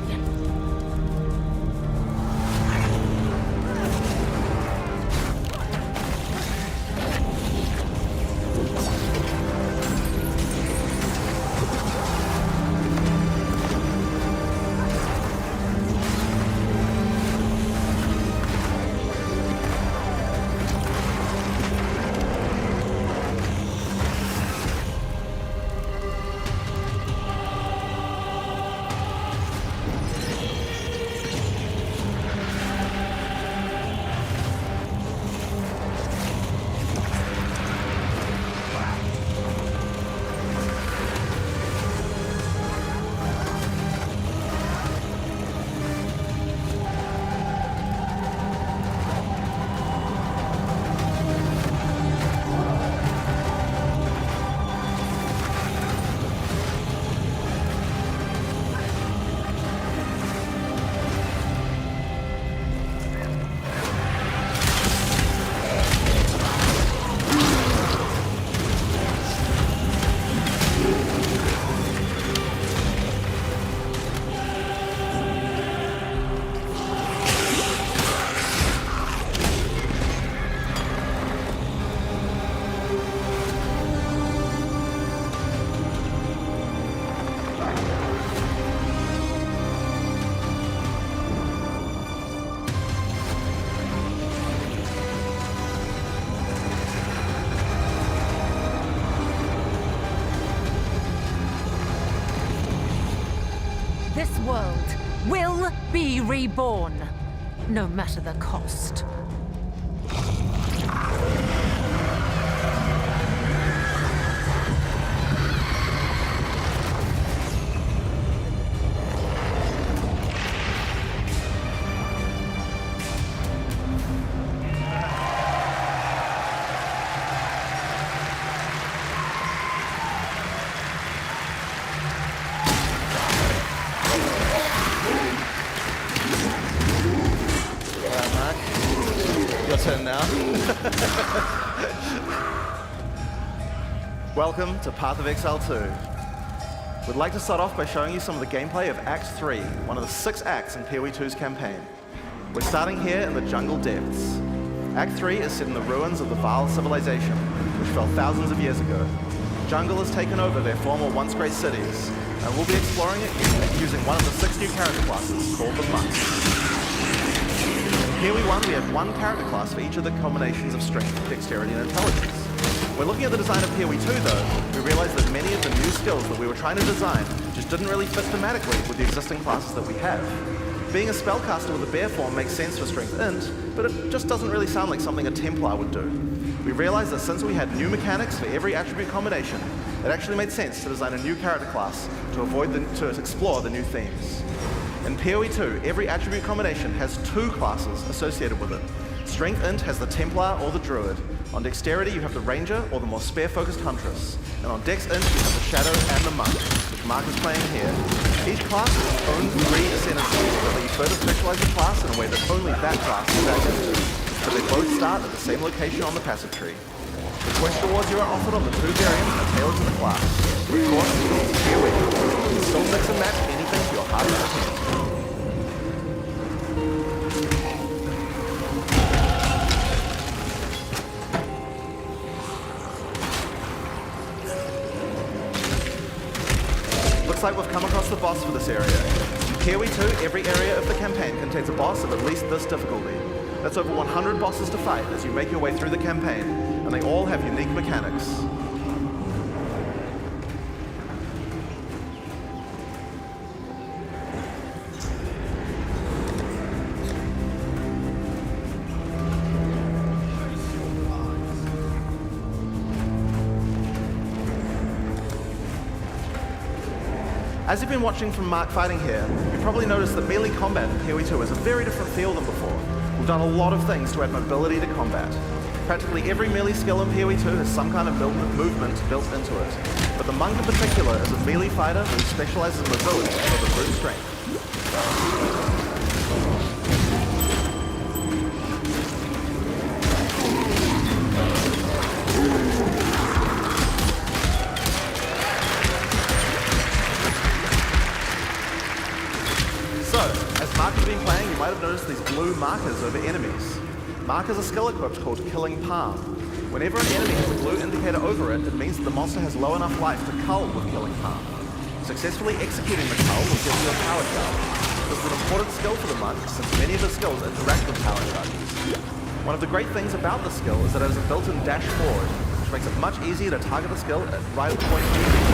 be reborn, no matter the cost. Welcome to Path of Exile 2. We'd like to start off by showing you some of the gameplay of Act 3, one of the 6 acts in POE 2's campaign. We're starting here in the jungle depths. Act 3 is set in the ruins of the Vaal civilization, which fell thousands of years ago. Jungle has taken over their former once great cities, and we'll be exploring it using one of the 6 new character classes called the Monk. In POE 1, we have 1 character class for each of the combinations of strength, dexterity, and intelligence. When looking at the design of POE 2, though, we realized that many of the new skills that we were trying to design just didn't really fit thematically with the existing classes that we have. Being a spellcaster with a bear form makes sense for Strength Int, but it just doesn't really sound like something a Templar would do. We realized that since we had new mechanics for every attribute combination, it actually made sense to design a new character class to explore the new themes. In POE 2, every attribute combination has 2 classes associated with it. Strength Int has the Templar or the Druid. On Dexterity, you have the Ranger or the more spare-focused Huntress. And on Dex Int, you have the Shadow and the Monk, which Mark is playing here. Each class has its own 3 ascendancies, so that you further specialize the class in a way that only that class is access to. But they both start at the same location on the passive tree. The quest rewards you are offered on the 2 variants are tailored to the class. But of course, here we go. You can still mix and match anything to your heart's content. Looks like we've come across the boss for this area. In POE 2, every area of the campaign contains a boss of at least this difficulty. That's over 100 bosses to fight as you make your way through the campaign, and they all have unique mechanics. As you've been watching from Mark fighting here, you've probably noticed that melee combat in POE 2 is a very different feel than before. We've done a lot of things to add mobility to combat. Practically every melee skill in POE 2 has some kind of movement built into it. But the Monk in particular is a melee fighter who specializes in mobility over brute strength. Mark has been playing, you might have noticed these blue markers over enemies. Mark has a skill equipped called Killing Palm. Whenever an enemy has a blue indicator over it, it means that the monster has low enough life to cull with Killing Palm. Successfully executing the cull will give you a power charge. This is an important skill for the Monk, since many of the skills interact with power charges. One of the great things about the skill is that it has a built-in dash forward, which makes it much easier to target the skill right at the point you need it.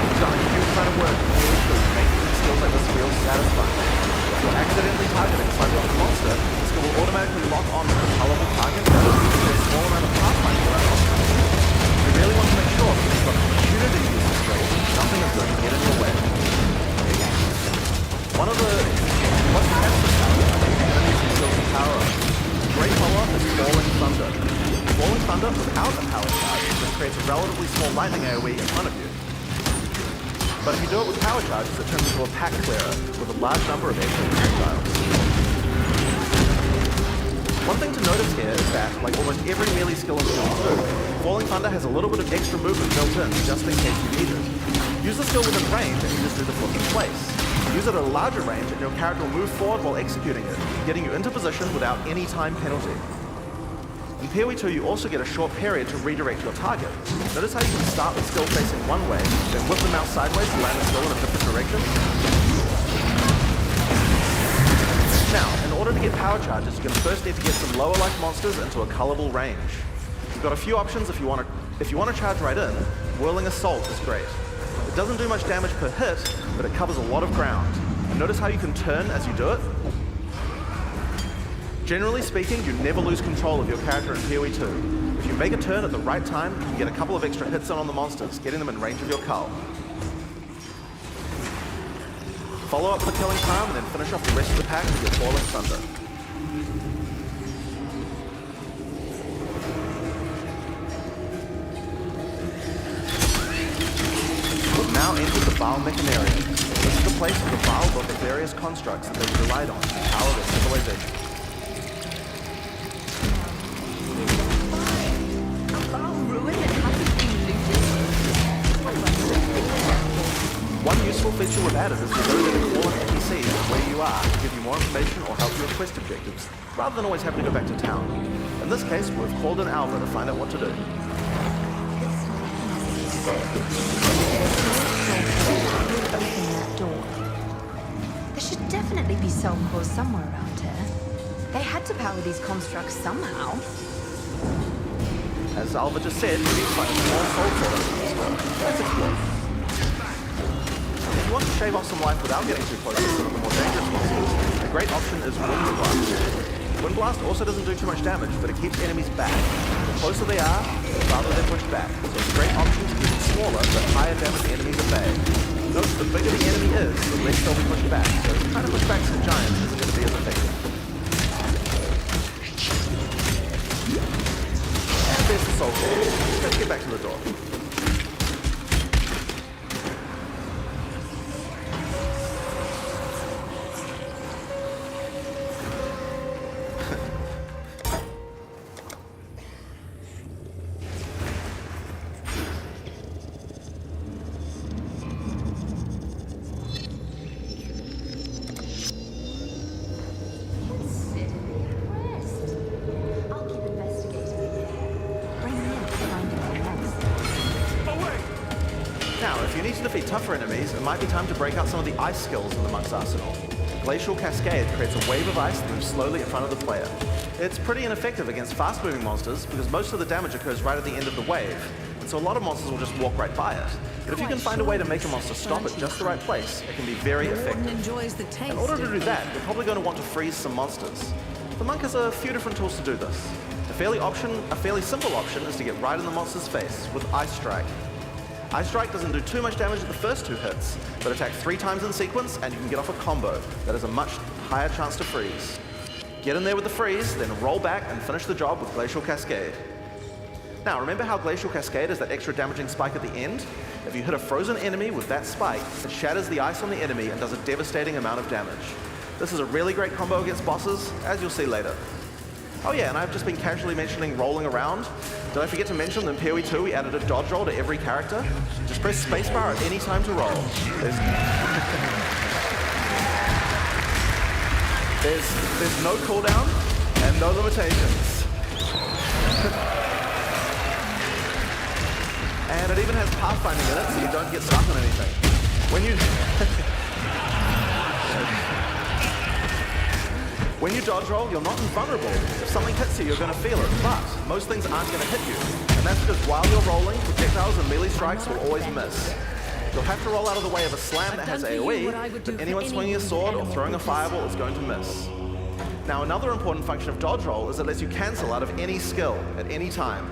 We've done a huge amount of work to make skills like this feel satisfying. If you're accidentally targeting slightly on the monster, the skill will automatically lock on to the colorful target and a small amount of pathfinding for that monster. We really want to make sure that you've got the opportunity to use the skill, nothing is going to get in your way. One of the most passive powers enemies can still power up. The great follow-up is Falling Thunder. Falling Thunder without a power charge just creates a relatively small lightning AoE in front of you. But if you do it with power charges, it turns into a pack clearer with a large number of extra projectiles. One thing to notice here is that, like almost every melee skill in Skill 2, Falling Thunder has a little bit of extra movement built in, just in case you need it. Use the skill within range and you just do the flip in place. Use it at a larger range and your character will move forward while executing it, getting you into position without any time penalty. In POE 2, you also get a short period to redirect your target. Notice how you can start the skill facing one way, then whip the mouse sideways to land the skill in a different direction? Now, in order to get power charges, you're going to first need to get some lower life monsters into a colorable range. You've got a few options if you want to charge right in. Whirling Assault is great. It doesn't do much damage per hit, but it covers a lot of ground. And notice how you can turn as you do it? Generally speaking, you never lose control of your character in PoE 2. If you make a turn at the right time, you get a couple of extra hits on the monsters, getting them in range of your cull. Follow up the killing charm and then finish off the rest of the pack with your Falling Thunder. We've now entered the Baal Mechanarium. This is the place where the Baal built the various constructs that they relied on to power their civilization. One useful feature we've added is the ability to call on NPCs where you are to give you more information or help you with quest objectives, rather than always having to go back to town. In this case, we've called in Alva to find out what to do. Open that door. There should definitely be soul cores somewhere around here. They had to power these constructs somehow. As Alva just said, we need to find a small soul core in this door. Let's explore. If you want to shave off some life without getting too close to some of the more dangerous monsters, a great option is Wind Blast. Wind Blast also doesn't do too much damage, but it keeps enemies back. The closer they are, the farther they're pushed back. So it's a great option to keep smaller but higher damage enemies at bay. Note the bigger the enemy is, the less they'll be pushed back. So trying to push back some giants isn't going to be as effective. And there's the soul core. Let's get back to the door. Tougher enemies, it might be time to break out some of the ice skills in the monk's arsenal. Glacial Cascade creates a wave of ice that moves slowly in front of the player. It's pretty ineffective against fast-moving monsters because most of the damage occurs right at the end of the wave, and so a lot of monsters will just walk right by it. But if you can find a way to make a monster stop at just the right place, it can be very effective. In order to do that, you're probably going to want to freeze some monsters. The monk has a few different tools to do this. A fairly simple option is to get right in the monster's face with Ice Strike. Ice Strike doesn't do too much damage at the first 2 hits, but attack 3 times in sequence and you can get off a combo that has a much higher chance to freeze. Get in there with the freeze, then roll back and finish the job with Glacial Cascade. Now remember how Glacial Cascade is that extra damaging spike at the end? If you hit a frozen enemy with that spike, it shatters the ice on the enemy and does a devastating amount of damage. This is a really great combo against bosses, as you'll see later. Oh yeah, and I've just been casually mentioning rolling around. Did I forget to mention that in PoE 2 we added a dodge roll to every character? Just press spacebar at any time to roll. There's no cooldown and no limitations. And it even has pathfinding in it, so you don't get stuck on anything. When you dodge roll, you're not invulnerable. If something hits you, you're going to feel it, but most things aren't going to hit you. And that's because while you're rolling, projectiles and melee strikes will always miss. You'll have to roll out of the way of a slam that has AoE, but anyone swinging a sword or throwing a fireball is going to miss. Now, another important function of dodge roll is it lets you cancel out of any skill at any time.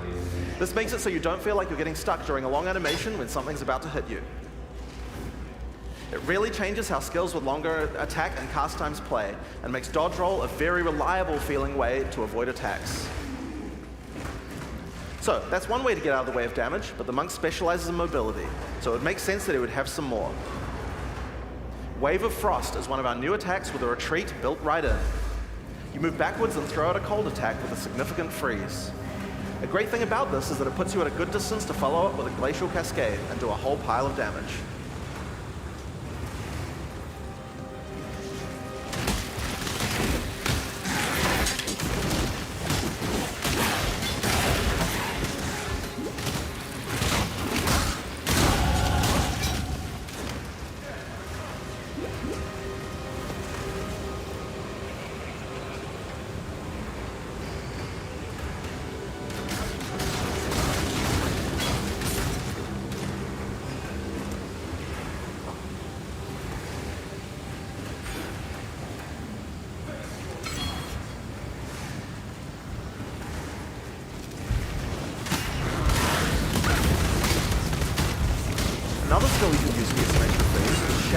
This makes it so you don't feel like you're getting stuck during a long animation when something's about to hit you. It really changes how skills with longer attack and cast times play, and makes dodge roll a very reliable feeling way to avoid attacks. So, that's one way to get out of the way of damage, but the monk specializes in mobility, so it makes sense that he would have some more. Wave of Frost is one of our new attacks with a retreat built right in. You move backwards and throw out a cold attack with a significant freeze. A great thing about this is that it puts you at a good distance to follow up with a Glacial Cascade and do a whole pile of damage.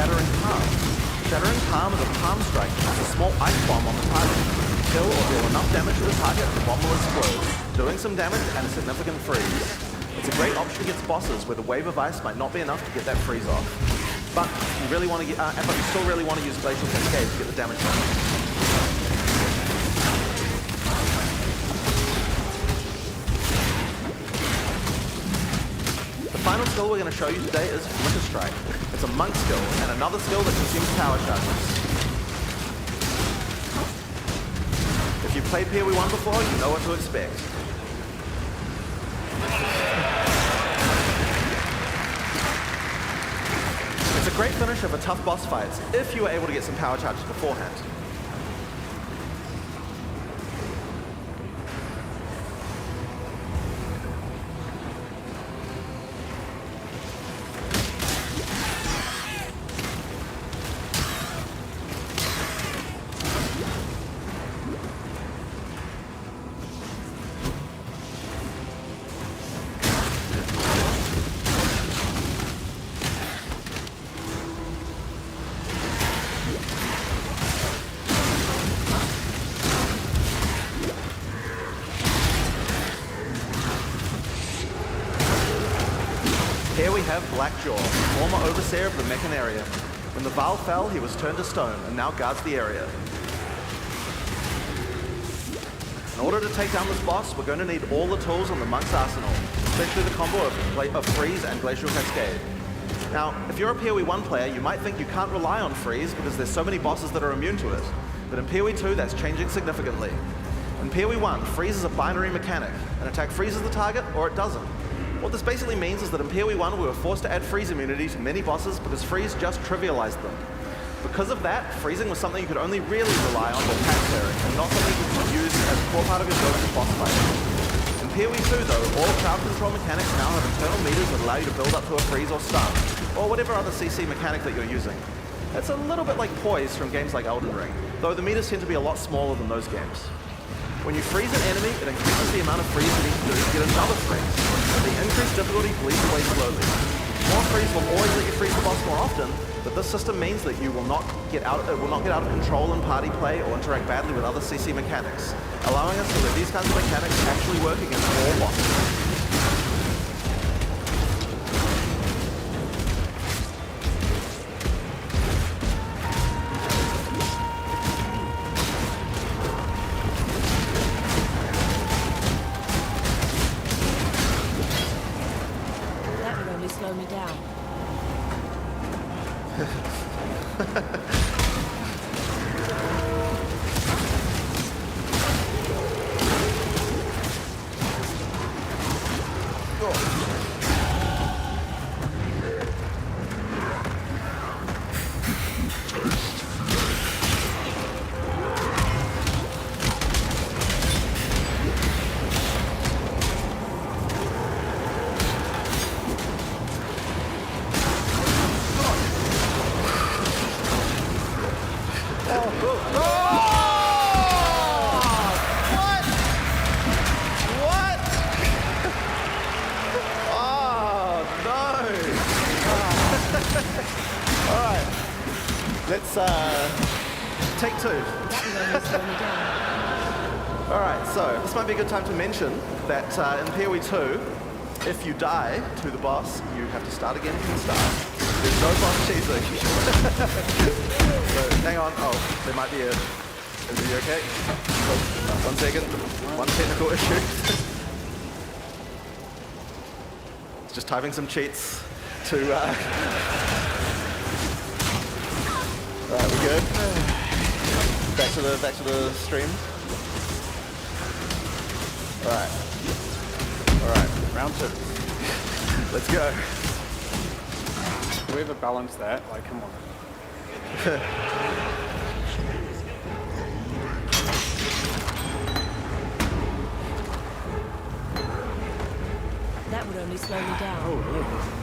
Shattering Palm. Shattering Palm is a palm strike, which is a small ice bomb on the target. Kill or deal enough damage to the target, the bomb will explode, doing some damage and a significant freeze. It's a great option against bosses where the wave of ice might not be enough to get that freeze off. But you really want to get, but you still really want to use Glacial Cascade to get the damage done. The final skill we're going to show you today is Flicker Strike. It's a monk skill and another skill that consumes power charges. If you've played POE 1 before, you know what to expect. It's a great finisher for tough boss fights, if you were able to get some power charges beforehand. Here we have Blackjaw, former overseer of the Meccan area. When the Val fell, he was turned to stone and now guards the area. In order to take down this boss, we're going to need all the tools on the Monk's arsenal, especially the combo of Freeze and Glacial Cascade. Now, if you're a POE 1 player, you might think you can't rely on Freeze because there's so many bosses that are immune to it. But in POE 2, that's changing significantly. In POE 1, Freeze is a binary mechanic. An attack freezes the target, or it doesn't. What this basically means is that in POE 1 we were forced to add freeze immunity to many bosses because freeze just trivialized them. Because of that, freezing was something you could only really rely on for pack clearing, and not something you could use as a core part of your build in boss fights. In POE 2 though, all crowd control mechanics now have internal meters that allow you to build up to a freeze or stun, or whatever other CC mechanic that you're using. It's a little bit like poise from games like Elden Ring, though the meters tend to be a lot smaller than those games. When you freeze an enemy, it increases the amount of freeze you need to do to get another freeze. The increased difficulty bleeds away slowly. More freeze will always let you freeze the boss more often, but this system means that you will not get out of control in party play or interact badly with other CC mechanics, allowing us to let these kinds of mechanics actually work against all bosses. Slow me down. Let's take two. Alright, so this might be a good time to mention that in POE 2, if you die to the boss, you have to start again from the start. There's no boss cheesing. So hang on, oh, there might be a... Is he okay? Oh, 1 second, one technical issue. Just typing some cheats to... Alright, we good? Back to the stream. Alright, round 2. Let's go. Do we ever balance that? Like, come on. That would only slow me down. Oh, yeah.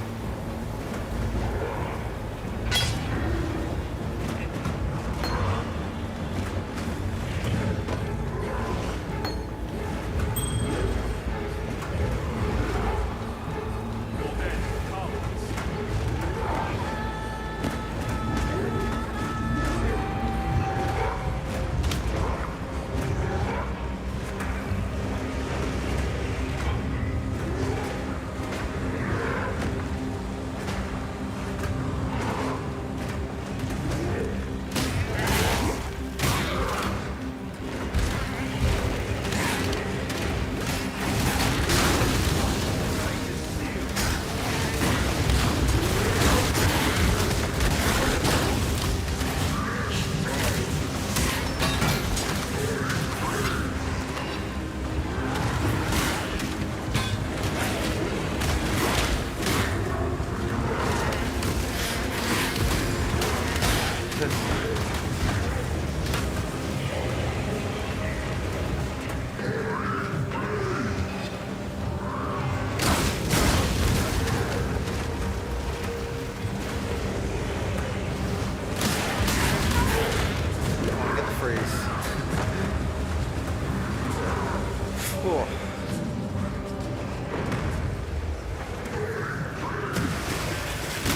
Cool.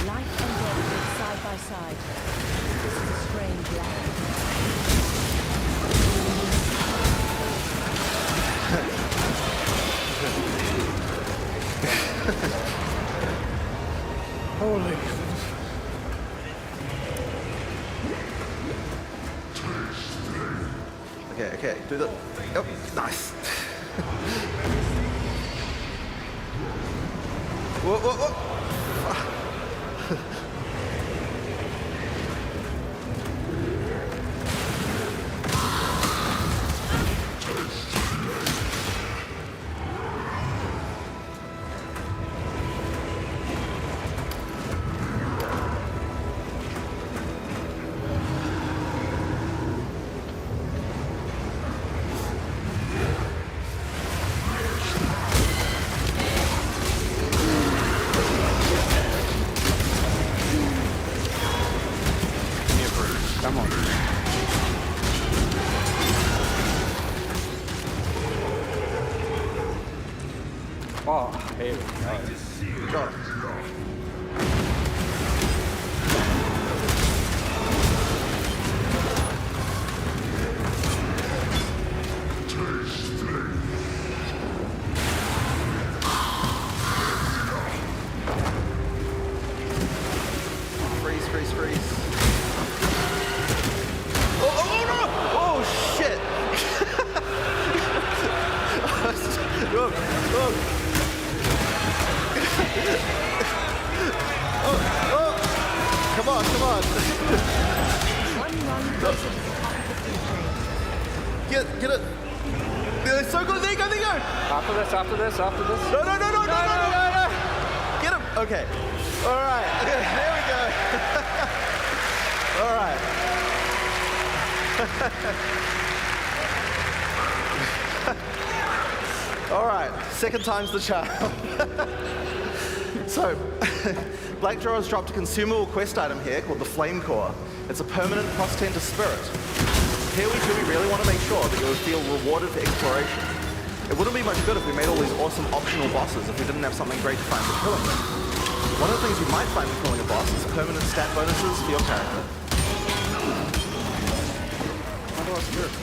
Life and death live side by side. This is a strange land. Holy. Okay, do the. Yep, nice. Whoa, whoa, whoa. Come on. Oh, here we go. Got it. Freeze. Oh no! Oh shit! Look. Oh! Come on! Get it! They're so good! There you go! After this. No! Get him! Okay. All right. Okay, there we go. All right. All right. Second time's the charm. So, Blackjaw has dropped a consumable quest item here called the Flame Core. It's a permanent +10 to Spirit. Here we really want to make sure that you'll feel rewarded for exploration. It wouldn't be much good if we made all these awesome optional bosses if we didn't have something great to find for killing them. One of the things you might find when killing a boss is permanent stat bonuses for your character. How do I spirit?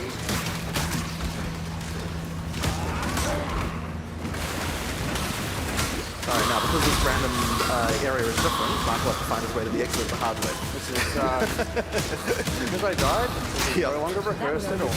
Sorry, now because this random area is different, Michael has to find his way to the exit the hard way. This is, because I died? Is it no longer rehearsed at all?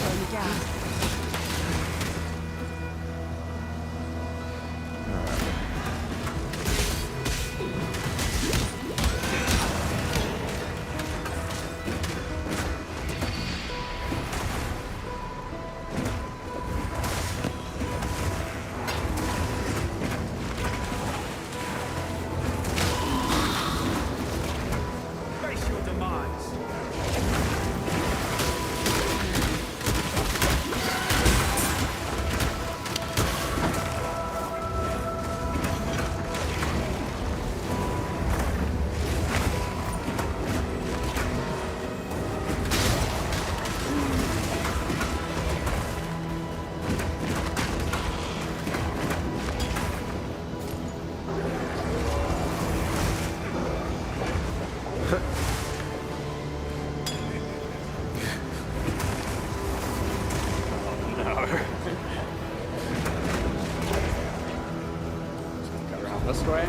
This way.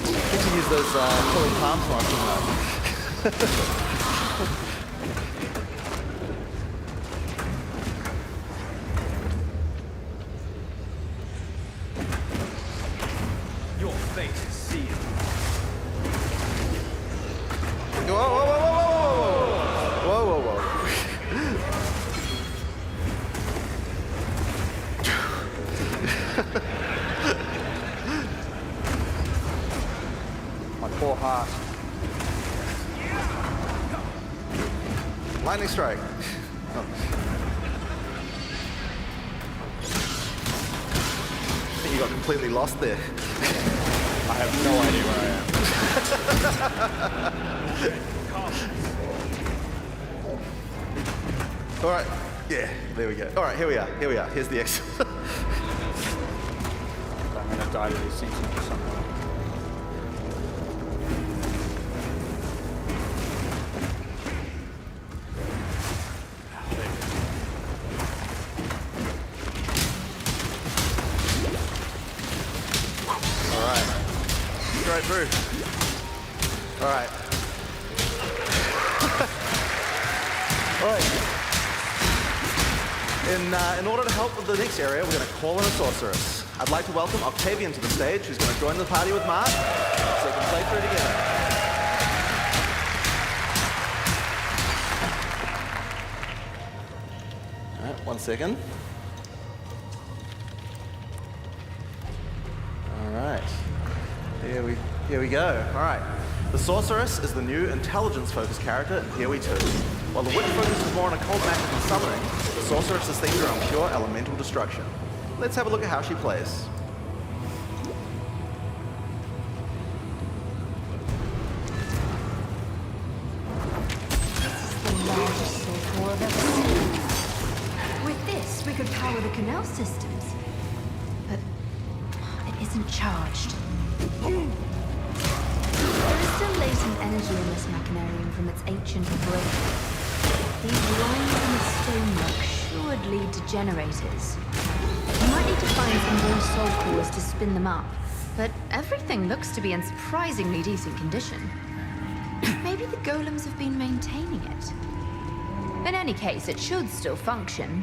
Need to use those pulling palms once in a while. Your fate is sealed. Whoa. My poor heart. Lightning strike. Oh. I think you got completely lost there. I have no idea where I am. All right. Yeah, there we go. All right, here we are. Here's the exit. I'm gonna die to these seats somewhere. All right. Straight through. All right. All right. In order to help with the next area, we're going to call in a sorceress. I'd like to welcome Octavian to the stage, who's going to join the party with Mark, so we can play through together. All right, 1 second. All right. Here we go. All right. The Sorceress is the new intelligence-focused character in POE 2. While the Witch focuses more on occult magic and summoning, the Sorceress is themed around pure elemental destruction. Let's have a look at how she plays. The largest soul core I've ever seen. With this, we could power the canal systems. But it isn't charged. There is still latent energy in this machinarium from its ancient break. These lines in the stonework should lead to generators. You might need to find some more soul cores to spin them up, but everything looks to be in surprisingly decent condition. Maybe the golems have been maintaining it. In any case, it should still function.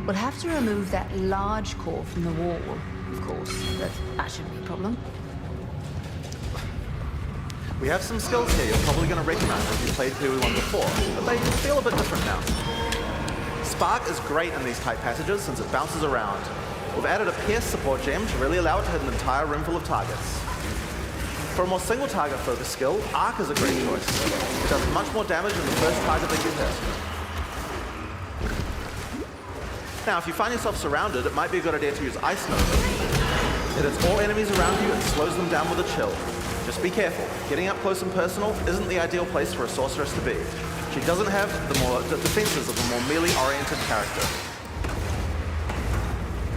We'll have to remove that large core from the wall, of course, but that shouldn't be a problem. We have some skills here you're probably going to recognize if you played POE 1 before, but they feel a bit different now. Spark is great in these tight passages since it bounces around. We've added a Pierce support gem to really allow it to hit an entire room full of targets. For a more single target focused skill, Arc is a great choice. It does much more damage than the first target that you hit. Now, if you find yourself surrounded, it might be a good idea to use Ice Nova. It hits all enemies around you and slows them down with a chill. Just be careful. Getting up close and personal isn't the ideal place for a sorceress to be. She doesn't have the defenses of a more melee-oriented character.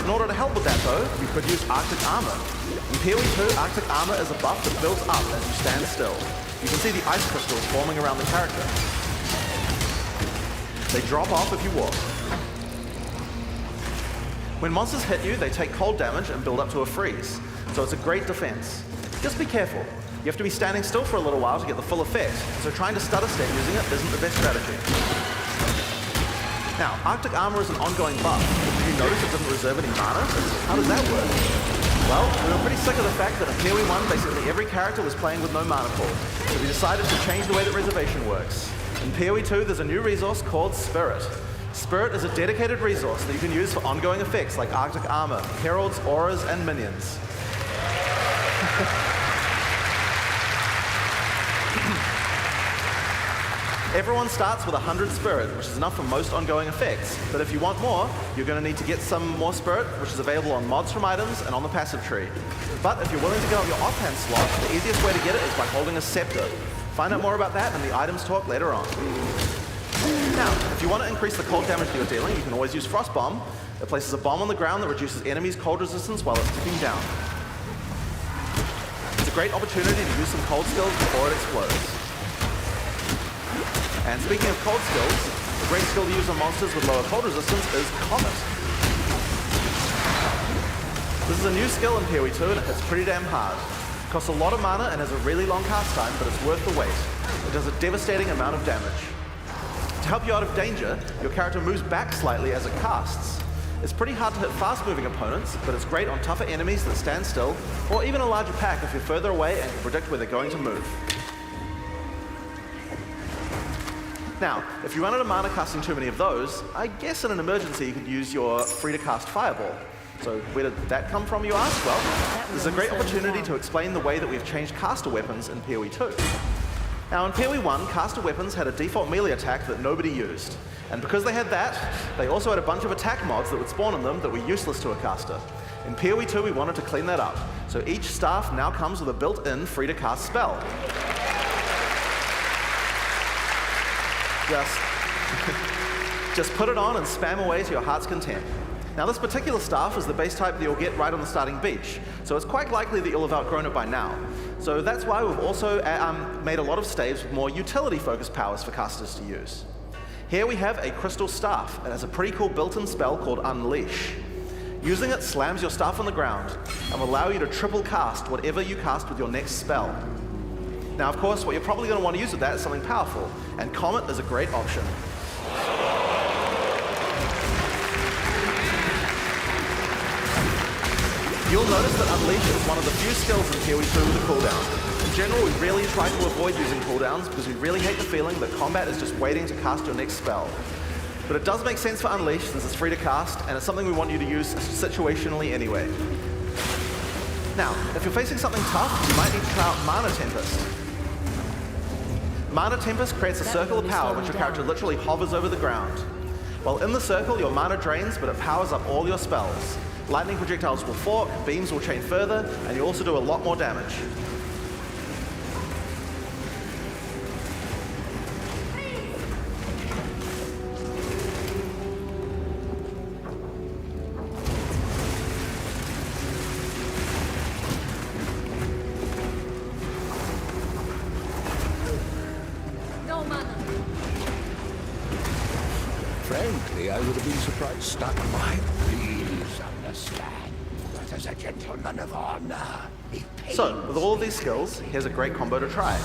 In order to help with that, though, you could use Arctic Armor. In POE 2, Arctic Armor is a buff that builds up as you stand still. You can see the ice crystals forming around the character. They drop off if you walk. When monsters hit you, they take cold damage and build up to a freeze, so it's a great defense. Just be careful. You have to be standing still for a little while to get the full effect, so trying to stutter step using it isn't the best strategy. Now, Arctic Armor is an ongoing buff. Did you notice it doesn't reserve any mana? How does that work? Well, we were pretty sick of the fact that in POE 1, basically every character was playing with no mana pool, so we decided to change the way that reservation works. In POE 2, there's a new resource called Spirit. Spirit is a dedicated resource that you can use for ongoing effects like Arctic Armor, Heralds, Auras, and Minions. Everyone starts with 100 Spirit, which is enough for most ongoing effects. But if you want more, you're going to need to get some more Spirit, which is available on mods from items and on the passive tree. But if you're willing to go up your offhand slot, the easiest way to get it is by holding a Scepter. Find out more about that in the items talk later on. Now, if you want to increase the cold damage that you're dealing, you can always use Frost Bomb. It places a bomb on the ground that reduces enemies' cold resistance while it's ticking down. It's a great opportunity to use some cold skills before it explodes. And speaking of cold skills, a great skill to use on monsters with lower cold resistance is Comet. This is a new skill in POE 2 and it hits pretty damn hard. It costs a lot of mana and has a really long cast time, but it's worth the wait. It does a devastating amount of damage. To help you out of danger, your character moves back slightly as it casts. It's pretty hard to hit fast-moving opponents, but it's great on tougher enemies that stand still, or even a larger pack if you're further away and can predict where they're going to move. Now, if you run out of mana casting too many of those, I guess in an emergency you could use your free-to-cast Fireball. So where did that come from, you ask? Well, this is a great opportunity to explain the way that we've changed caster weapons in POE 2. Now, in POE 1, caster weapons had a default melee attack that nobody used. And because they had that, they also had a bunch of attack mods that would spawn on them that were useless to a caster. In POE 2, we wanted to clean that up. So each staff now comes with a built-in free-to-cast spell. Just put it on and spam away to your heart's content. Now this particular staff is the base type that you'll get right on the starting beach, so it's quite likely that you'll have outgrown it by now. So that's why we've also made a lot of staves with more utility-focused powers for casters to use. Here we have a crystal staff. It has a pretty cool built-in spell called Unleash. Using it slams your staff on the ground and will allow you to triple cast whatever you cast with your next spell. Now of course, what you're probably going to want to use with that is something powerful, and Comet is a great option. You'll notice that Unleash is one of the few skills in PoE 2 with a cooldown. In general, we really try to avoid using cooldowns because we really hate the feeling that combat is just waiting to cast your next spell. But it does make sense for Unleash since it's free to cast, and it's something we want you to use situationally anyway. Now, if you're facing something tough, you might need to try out Mana Tempest. Mana Tempest creates a circle of power which your character literally hovers over the ground. While in the circle, your mana drains, but it powers up all your spells. Lightning projectiles will fork, beams will chain further, and you also do a lot more damage. No mana. Frankly, I would have been surprised. Stuck by. Please understand that as a gentleman of honor, So, with all of these skills, here's a great combo to try.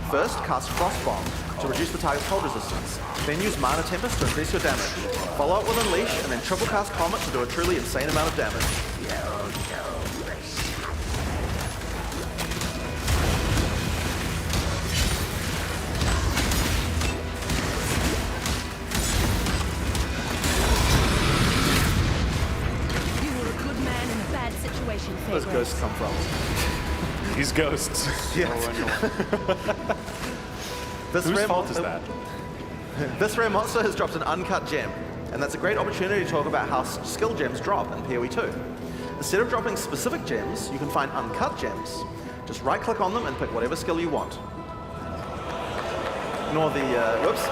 First, cast Frost Bomb to reduce the target's cold resistance. Then use Mana Tempest to increase your damage. Follow up with Unleash, and then triple cast Comet to do a truly insane amount of damage. Where's ghosts come from? These ghosts. Yes. Whose fault is that? This rare monster has dropped an uncut gem, and that's a great opportunity to talk about how skill gems drop in PoE 2. Instead of dropping specific gems, you can find uncut gems. Just right-click on them and pick whatever skill you want. Ignore the, whoops.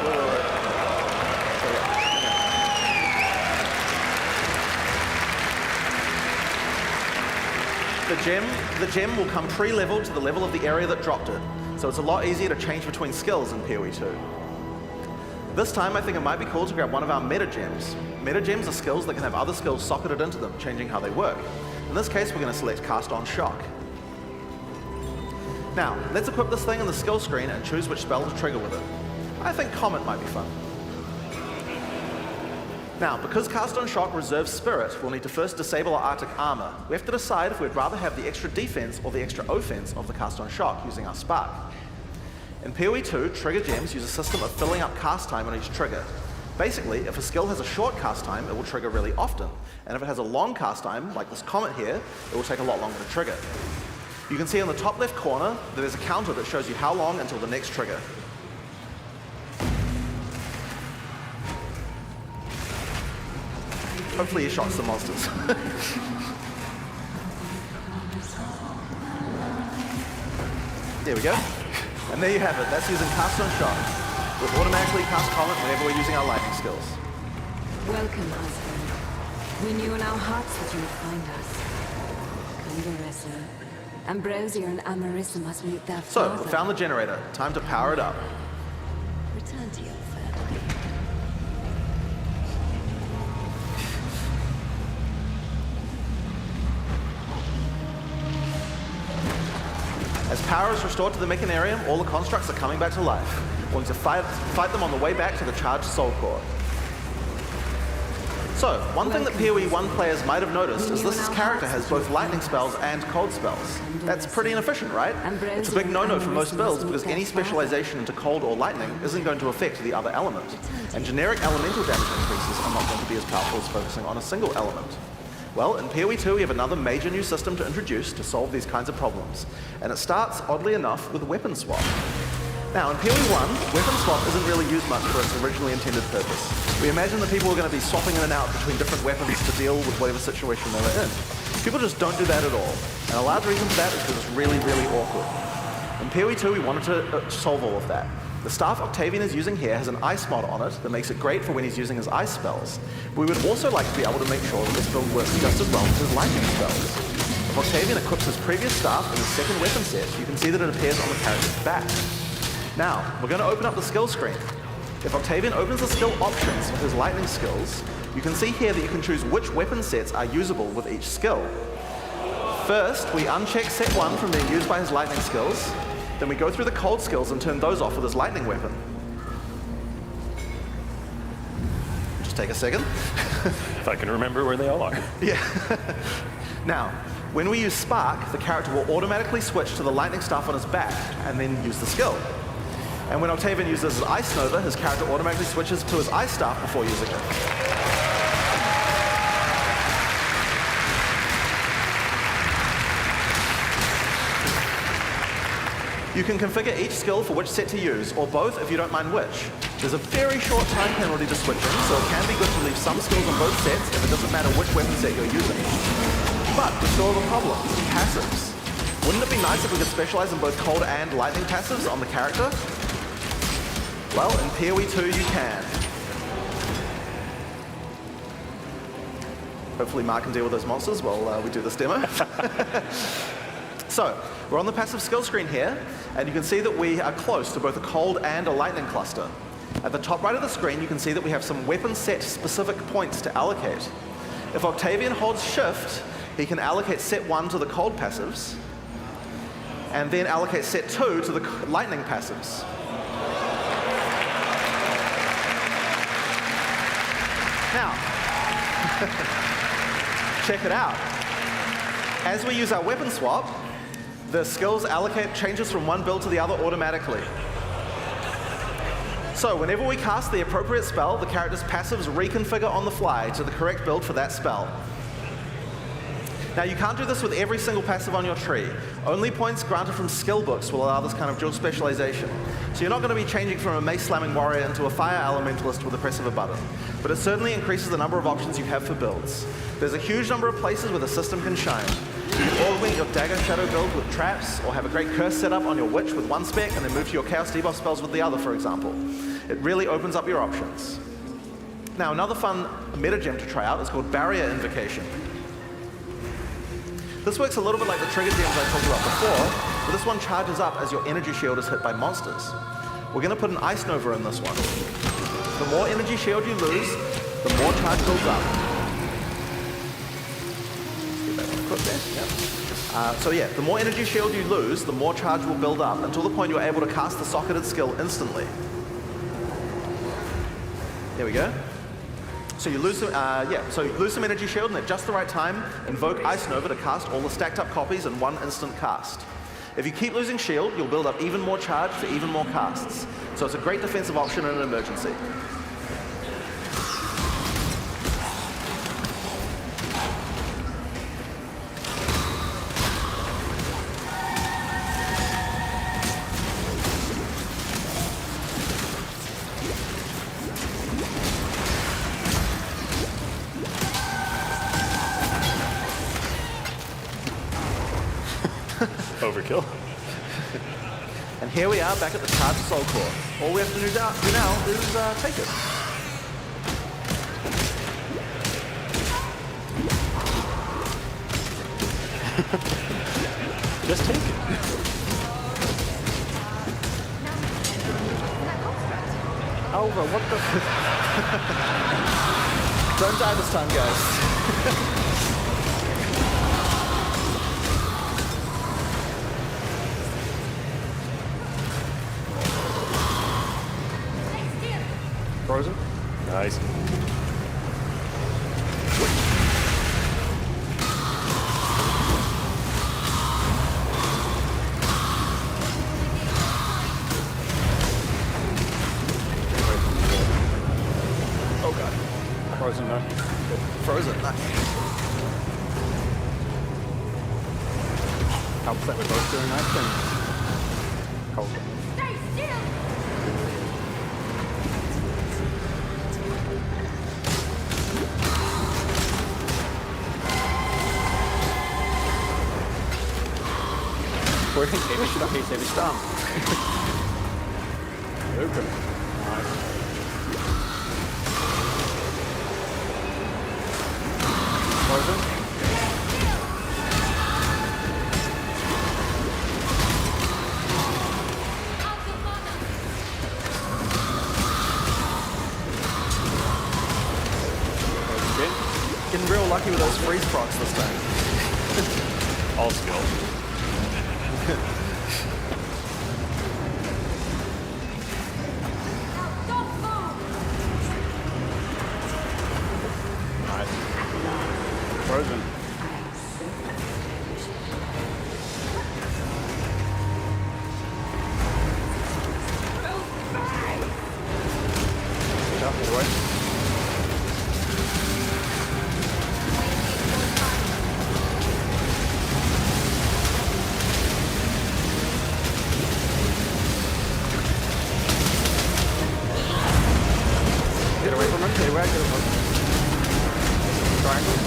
The gem will come pre-leveled to the level of the area that dropped it, so it's a lot easier to change between skills in PoE 2. This time I think it might be cool to grab one of our meta gems. Meta gems are skills that can have other skills socketed into them, changing how they work. In this case, we're going to select Cast on Shock. Now, let's equip this thing in the skill screen and choose which spell to trigger with it. I think Comet might be fun. Now, because Cast on Shock reserves Spirit, we'll need to first disable our Arctic Armor. We have to decide if we'd rather have the extra defense or the extra offense of the Cast on Shock using our Spark. In PoE 2, trigger gems use a system of filling up cast time on each trigger. Basically, if a skill has a short cast time, it will trigger really often. And if it has a long cast time, like this Comet here, it will take a lot longer to trigger. You can see in the top left corner that there's a counter that shows you how long until the next trigger. Hopefully he shot some monsters. There we go. And there you have it. That's using Cast on Shock. We'll automatically cast Comet whenever we're using our lightning skills. Welcome, husband. We knew in our hearts that you would find us. Condoressa. Ambrosia and Amarissa must meet their father. So, we found the generator. Time to power it up. Return to your family. As power is restored to the Mechanarium, all the constructs are coming back to life. We're going to fight them on the way back to the charged Soul Core. So, one thing that PoE 1 players might have noticed is this character has both lightning spells and cold spells. That's pretty inefficient, right? It's a big no-no for most builds because any specialization into cold or lightning isn't going to affect the other element. And generic elemental damage increases are not going to be as powerful as focusing on a single element. Well, in PoE 2 we have another major new system to introduce to solve these kinds of problems. And it starts, oddly enough, with Weapon Swap. Now, in PoE 1, Weapon Swap isn't really used much for its originally intended purpose. We imagine that people are going to be swapping in and out between different weapons to deal with whatever situation they were in. People just don't do that at all. And a large reason for that is because it's really, really awkward. In PoE 2 we wanted to solve all of that. The staff Octavian is using here has an ice mod on it that makes it great for when he's using his ice spells. We would also like to be able to make sure that this build works just as well with his lightning spells. If Octavian equips his previous staff in his second weapon set, you can see that it appears on the character's back. Now, we're going to open up the skill screen. If Octavian opens the skill options with his lightning skills, you can see here that you can choose which weapon sets are usable with each skill. First, we uncheck set 1 from being used by his lightning skills. Then we go through the cold skills and turn those off with his lightning weapon. Just take a second. If I can remember where they all are. Yeah. Now, when we use Spark, the character will automatically switch to the lightning staff on his back and then use the skill. And when Octavian uses his Ice Nova, his character automatically switches to his Ice Staff before using it. You can configure each skill for which set to use, or both if you don't mind which. There's a very short time penalty to switching, so it can be good to leave some skills on both sets if it doesn't matter which weapon set you're using. But we still have a problem, passives. Wouldn't it be nice if we could specialize in both cold and lightning passives on the character? Well, in POE 2 you can. Hopefully Mark can deal with those monsters while we do this demo. So, we're on the passive skill screen here, and you can see that we are close to both a cold and a lightning cluster. At the top right of the screen, you can see that we have some weapon set specific points to allocate. If Octavian holds shift, he can allocate set 1 to the cold passives, and then allocate set 2 to the lightning passives. Now, check it out. As we use our weapon swap, the skills allocate changes from one build to the other automatically. So whenever we cast the appropriate spell, the character's passives reconfigure on the fly to the correct build for that spell. Now you can't do this with every single passive on your tree. Only points granted from skill books will allow this kind of dual specialization. So you're not going to be changing from a mace slamming warrior into a fire elementalist with the press of a button. But it certainly increases the number of options you have for builds. There's a huge number of places where the system can shine. You can augment your dagger shadow build with traps, or have a great curse set up on your witch with one spec and then move to your chaos debuff spells with the other, for example. It really opens up your options. Now another fun meta gem to try out is called Barrier Invocation. This works a little bit like the trigger gems I talked about before, but this one charges up as your energy shield is hit by monsters. We're going to put an Ice Nova in this one. The more energy shield you lose, the more charge builds up. Let's get that one equipped there. Yep. So yeah, the more energy shield you lose, the more charge will build up until the point you're able to cast the socketed skill instantly. There we go. So you lose some energy shield, and at just the right time, invoke Ice Nova to cast all the stacked up copies in one instant cast. If you keep losing shield, you'll build up even more charge for even more casts. So it's a great defensive option in an emergency. Overkill. And here we are back at the charged soul core. All we have to do now is take it. Just take it. Alva, what the? Don't die this time, guys. Frozen? Nice. Oh god. Frozen, no? Frozen, nice. Helps that we're both doing that thing. Cold. Working every shot, every stamp. broken. Nice. Frozen. Getting real lucky with those freeze procs this time. All skill. Nice. Frozen. Jump all the way. Get away from him. Get away. Get away. Triangle.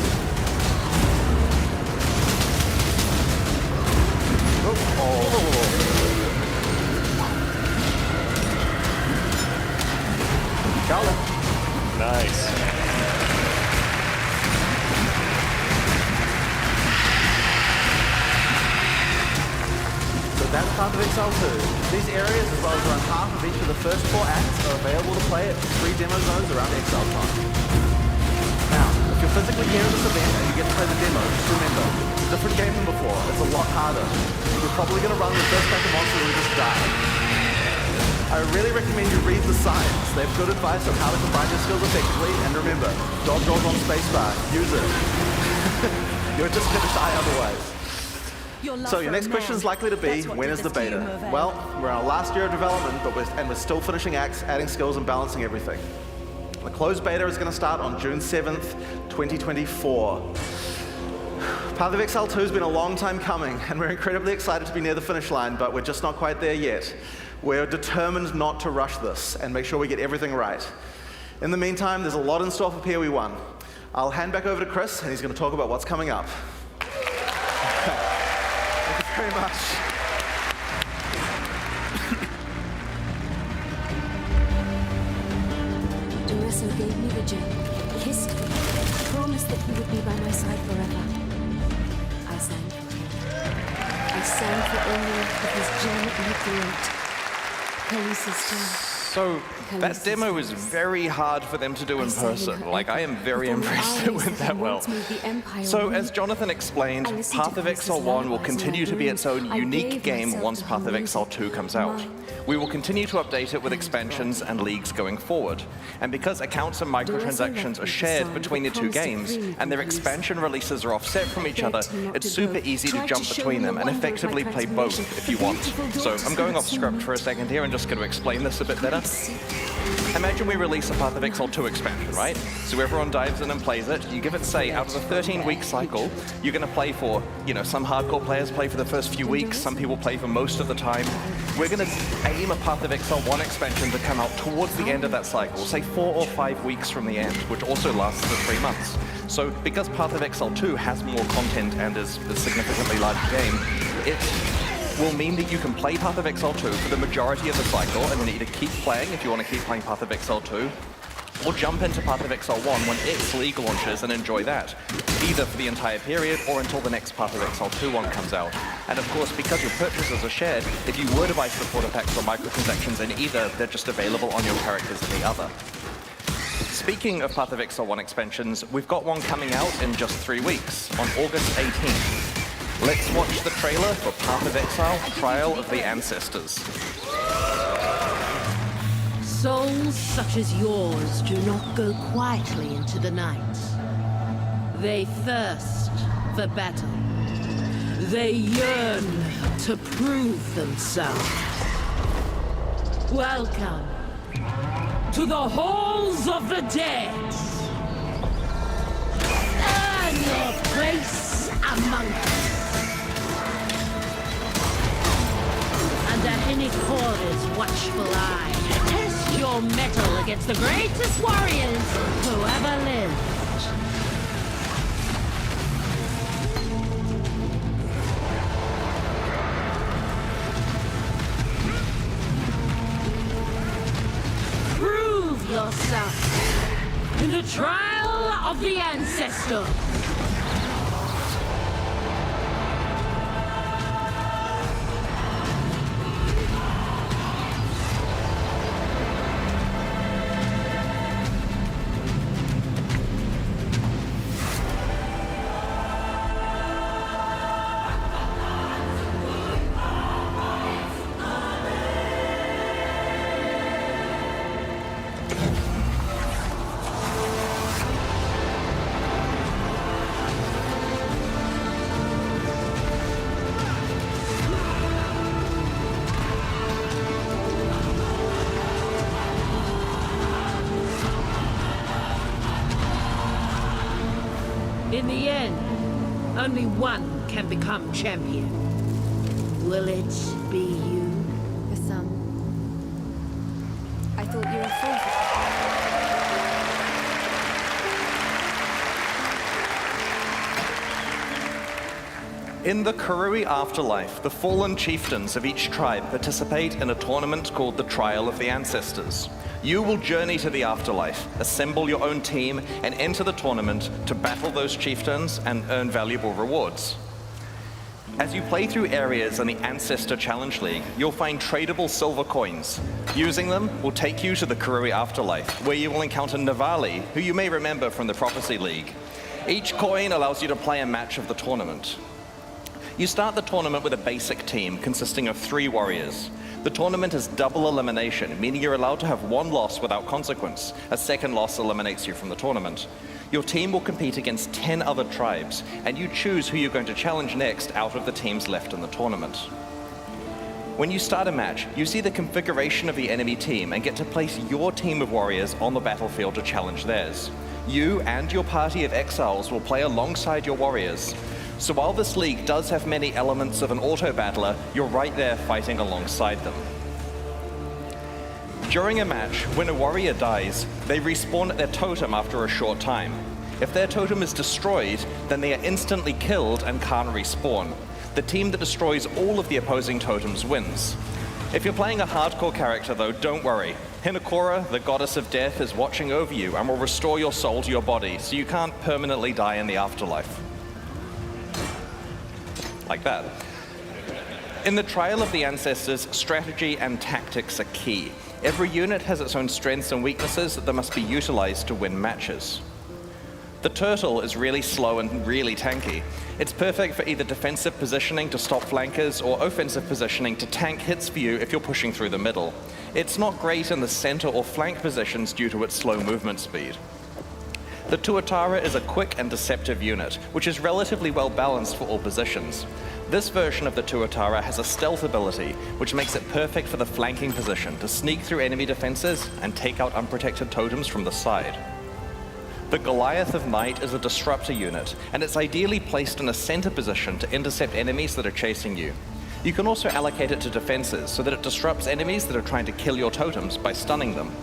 Charlie. Nice. So that's part of Exile 2. These areas, as well as around half of each of the first 4 acts, are available to play at 3 demo zones around Exile time. Now, if you're physically here at this event and you get to play the demo, just remember, it's a different game than before. It's a lot harder. You're probably going to run the first pack of monsters and just die. I really recommend you read the signs. They have good advice on how to combine your skills effectively, and remember, dodge rolls on spacebar. Use it. You're just going to die otherwise. So your next question is likely to be, when is the beta? Well, we're in our last year of development, but we're still finishing acts, adding skills, and balancing everything. The closed beta is going to start on June 7th, 2024. Path of Exile 2 has been a long time coming, and we're incredibly excited to be near the finish line, but we're just not quite there yet. We're determined not to rush this and make sure we get everything right. In the meantime, there's a lot in store for POE 1. I'll hand back over to Chris, and he's going to talk about what's coming up. Thank you very much. Doriso gave me the gem, kissed me, promised that he would be by my side forever. I sang for him. I sang for Orient because gem and great. Khaleesi's gem. So, that demo is very hard for them to do in person. Like, I am very impressed it went that well. So, as Jonathan explained, Path of Exile 1 will continue to be its own unique game once Path of Exile 2 comes out. We will continue to update it with expansions and leagues going forward. And because accounts and microtransactions are shared between the two games, and their expansion releases are offset from each other, it's super easy to jump between them and effectively play both if you want. So, I'm going off script for a second here and just going to explain this a bit better. Imagine we release a Path of Exile 2 expansion, right? So everyone dives in and plays it. You give it, say, out of the 13-week cycle, you're going to play for, some hardcore players play for the first few weeks, some people play for most of the time. We're going to aim a Path of Exile 1 expansion to come out towards the end of that cycle, say 4 or 5 weeks from the end, which also lasts for 3 months. So because Path of Exile 2 has more content and is a significantly larger game, it will mean that you can play Path of Exile 2 for the majority of the cycle, and then either keep playing if you want to keep playing Path of Exile 2, or jump into Path of Exile 1 when its league launches and enjoy that, either for the entire period or until the next Path of Exile 2 one comes out. And of course, because your purchases are shared, if you were to buy supporter packs or microtransactions in either, they're just available on your characters in the other. Speaking of Path of Exile 1 expansions, we've got one coming out in just 3 weeks, on August 18th. Let's watch the trailer for Path of Exile, Trial of the Ancestors. Souls such as yours do not go quietly into the night. They thirst for battle. They yearn to prove themselves. Welcome to the halls of the dead. Earn your place among us. Under Hinicora's watchful eye, test your mettle against the greatest warriors who ever lived. will of the ancestor. In the end, only one can become champion. Will it be you? For some. I thought you were free. In the Karui afterlife, the fallen chieftains of each tribe participate in a tournament called the Trial of the Ancestors. You will journey to the afterlife, assemble your own team, and enter the tournament to battle those chieftains and earn valuable rewards. As you play through areas in the Ancestor Challenge League, you'll find tradable silver coins. Using them will take you to the Karui afterlife, where you will encounter Navali, who you may remember from the Prophecy League. Each coin allows you to play a match of the tournament. You start the tournament with a basic team consisting of 3 warriors. The tournament is double elimination, meaning you're allowed to have 1 loss without consequence. A second loss eliminates you from the tournament. Your team will compete against 10 other tribes, and you choose who you're going to challenge next out of the teams left in the tournament. When you start a match, you see the configuration of the enemy team and get to place your team of warriors on the battlefield to challenge theirs. You and your party of exiles will play alongside your warriors. So while this league does have many elements of an auto-battler, you're right there fighting alongside them. During a match, when a warrior dies, they respawn at their totem after a short time. If their totem is destroyed, then they are instantly killed and can't respawn. The team that destroys all of the opposing totems wins. If you're playing a hardcore character though, don't worry. Hinokora, the goddess of death, is watching over you and will restore your soul to your body, so you can't permanently die in the afterlife. Like that. In the Trial of the Ancestors, strategy and tactics are key. Every unit has its own strengths and weaknesses that must be utilized to win matches. The turtle is really slow and really tanky. It's perfect for either defensive positioning to stop flankers or offensive positioning to tank hits for you if you're pushing through the middle. It's not great in the center or flank positions due to its slow movement speed. The Tuatara is a quick and deceptive unit, which is relatively well balanced for all positions. This version of the Tuatara has a stealth ability, which makes it perfect for the flanking position to sneak through enemy defenses and take out unprotected totems from the side. The Goliath of Might is a disruptor unit, and it's ideally placed in a center position to intercept enemies that are chasing you. You can also allocate it to defenses so that it disrupts enemies that are trying to kill your totems by stunning them.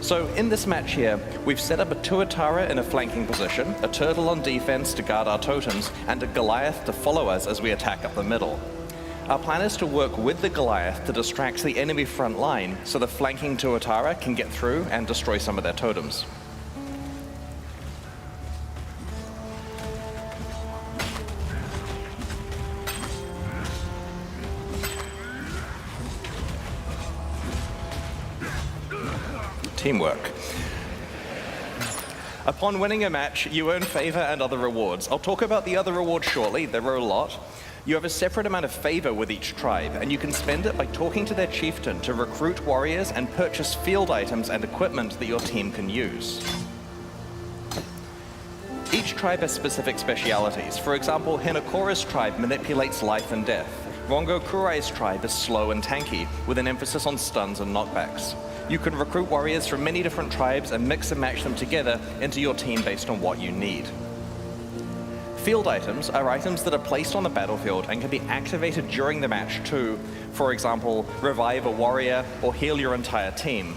So in this match here, we've set up a Tuatara in a flanking position, a turtle on defense to guard our totems, and a Goliath to follow us as we attack up the middle. Our plan is to work with the Goliath to distract the enemy front line so the flanking Tuatara can get through and destroy some of their totems. Teamwork. Upon winning a match, you earn favor and other rewards. I'll talk about the other rewards shortly, there are a lot. You have a separate amount of favor with each tribe, and you can spend it by talking to their chieftain to recruit warriors and purchase field items and equipment that your team can use. Each tribe has specific specialities. For example, Hinokora's tribe manipulates life and death. Rongo Kurai's tribe is slow and tanky, with an emphasis on stuns and knockbacks. You can recruit warriors from many different tribes and mix and match them together into your team based on what you need. Field items are items that are placed on the battlefield and can be activated during the match to, for example, revive a warrior or heal your entire team.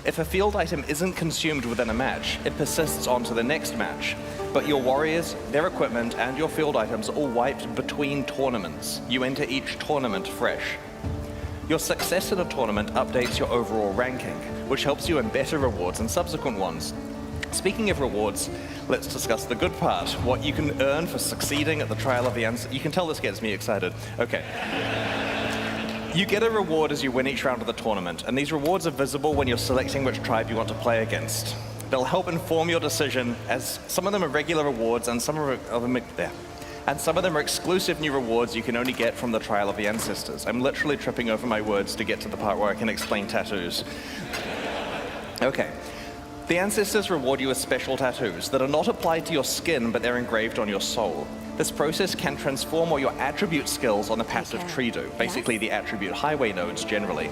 If a field item isn't consumed within a match, it persists on to the next match. But your warriors, their equipment, and your field items are all wiped between tournaments. You enter each tournament fresh. Your success in a tournament updates your overall ranking, which helps you in better rewards in subsequent ones. Speaking of rewards, let's discuss the good part. What you can earn for succeeding at the Trial of the Ancestors. You can tell this gets me excited. Okay. You get a reward as you win each round of the tournament, and these rewards are visible when you're selecting which tribe you want to play against. They'll help inform your decision, as some of them are regular rewards and some of them are exclusive new rewards you can only get from the Trial of the Ancestors. I'm literally tripping over my words to get to the part where I can explain tattoos. Okay. The Ancestors reward you with special tattoos that are not applied to your skin, but they're engraved on your soul. This process can transform all your attribute skills on the passive tree do, basically the attribute highway nodes generally.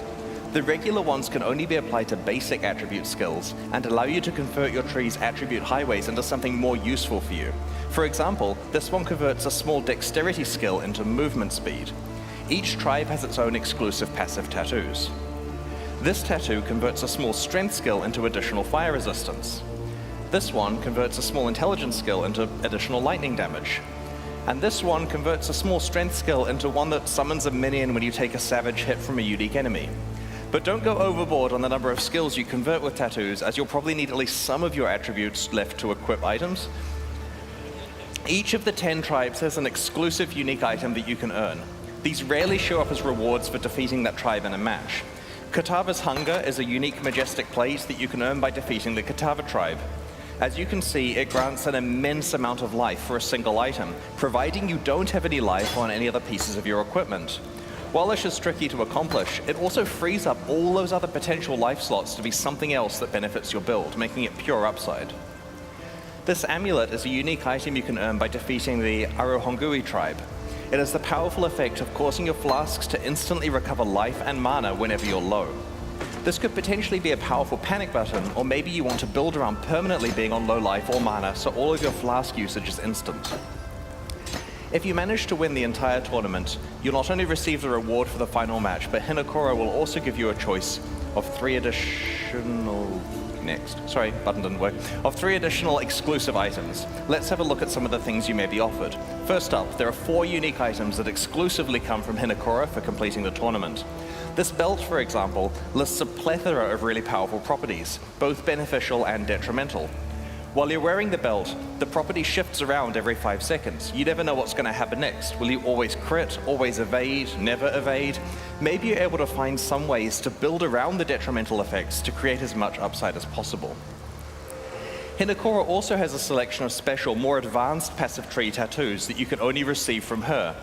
The regular ones can only be applied to basic attribute skills and allow you to convert your tree's attribute highways into something more useful for you. For example, this one converts a small dexterity skill into movement speed. Each tribe has its own exclusive passive tattoos. This tattoo converts a small strength skill into additional fire resistance. This one converts a small intelligence skill into additional lightning damage. And this one converts a small strength skill into one that summons a minion when you take a savage hit from a unique enemy. But don't go overboard on the number of skills you convert with tattoos, as you'll probably need at least some of your attributes left to equip items. Each of the 10 tribes has an exclusive unique item that you can earn. These rarely show up as rewards for defeating that tribe in a match. Katava's Hunger is a unique majestic plate that you can earn by defeating the Katava tribe. As you can see, it grants an immense amount of life for a single item, providing you don't have any life on any other pieces of your equipment. While this is tricky to accomplish, it also frees up all those other potential life slots to be something else that benefits your build, making it pure upside. This amulet is a unique item you can earn by defeating the Arohongui tribe. It has the powerful effect of causing your flasks to instantly recover life and mana whenever you're low. This could potentially be a powerful panic button, or maybe you want to build around permanently being on low life or mana, so all of your flask usage is instant. If you manage to win the entire tournament, you'll not only receive the reward for the final match, but Hinokora will also give you a choice of 3 additional... button didn't work. Of 3 additional exclusive items. Let's have a look at some of the things you may be offered. First up, there are 4 unique items that exclusively come from Hinokora for completing the tournament. This belt, for example, lists a plethora of really powerful properties, both beneficial and detrimental. While you're wearing the belt, the property shifts around every 5 seconds. You never know what's going to happen next. Will you always crit, always evade, never evade? Maybe you're able to find some ways to build around the detrimental effects to create as much upside as possible. Hinokora also has a selection of special, more advanced passive tree tattoos that you can only receive from her.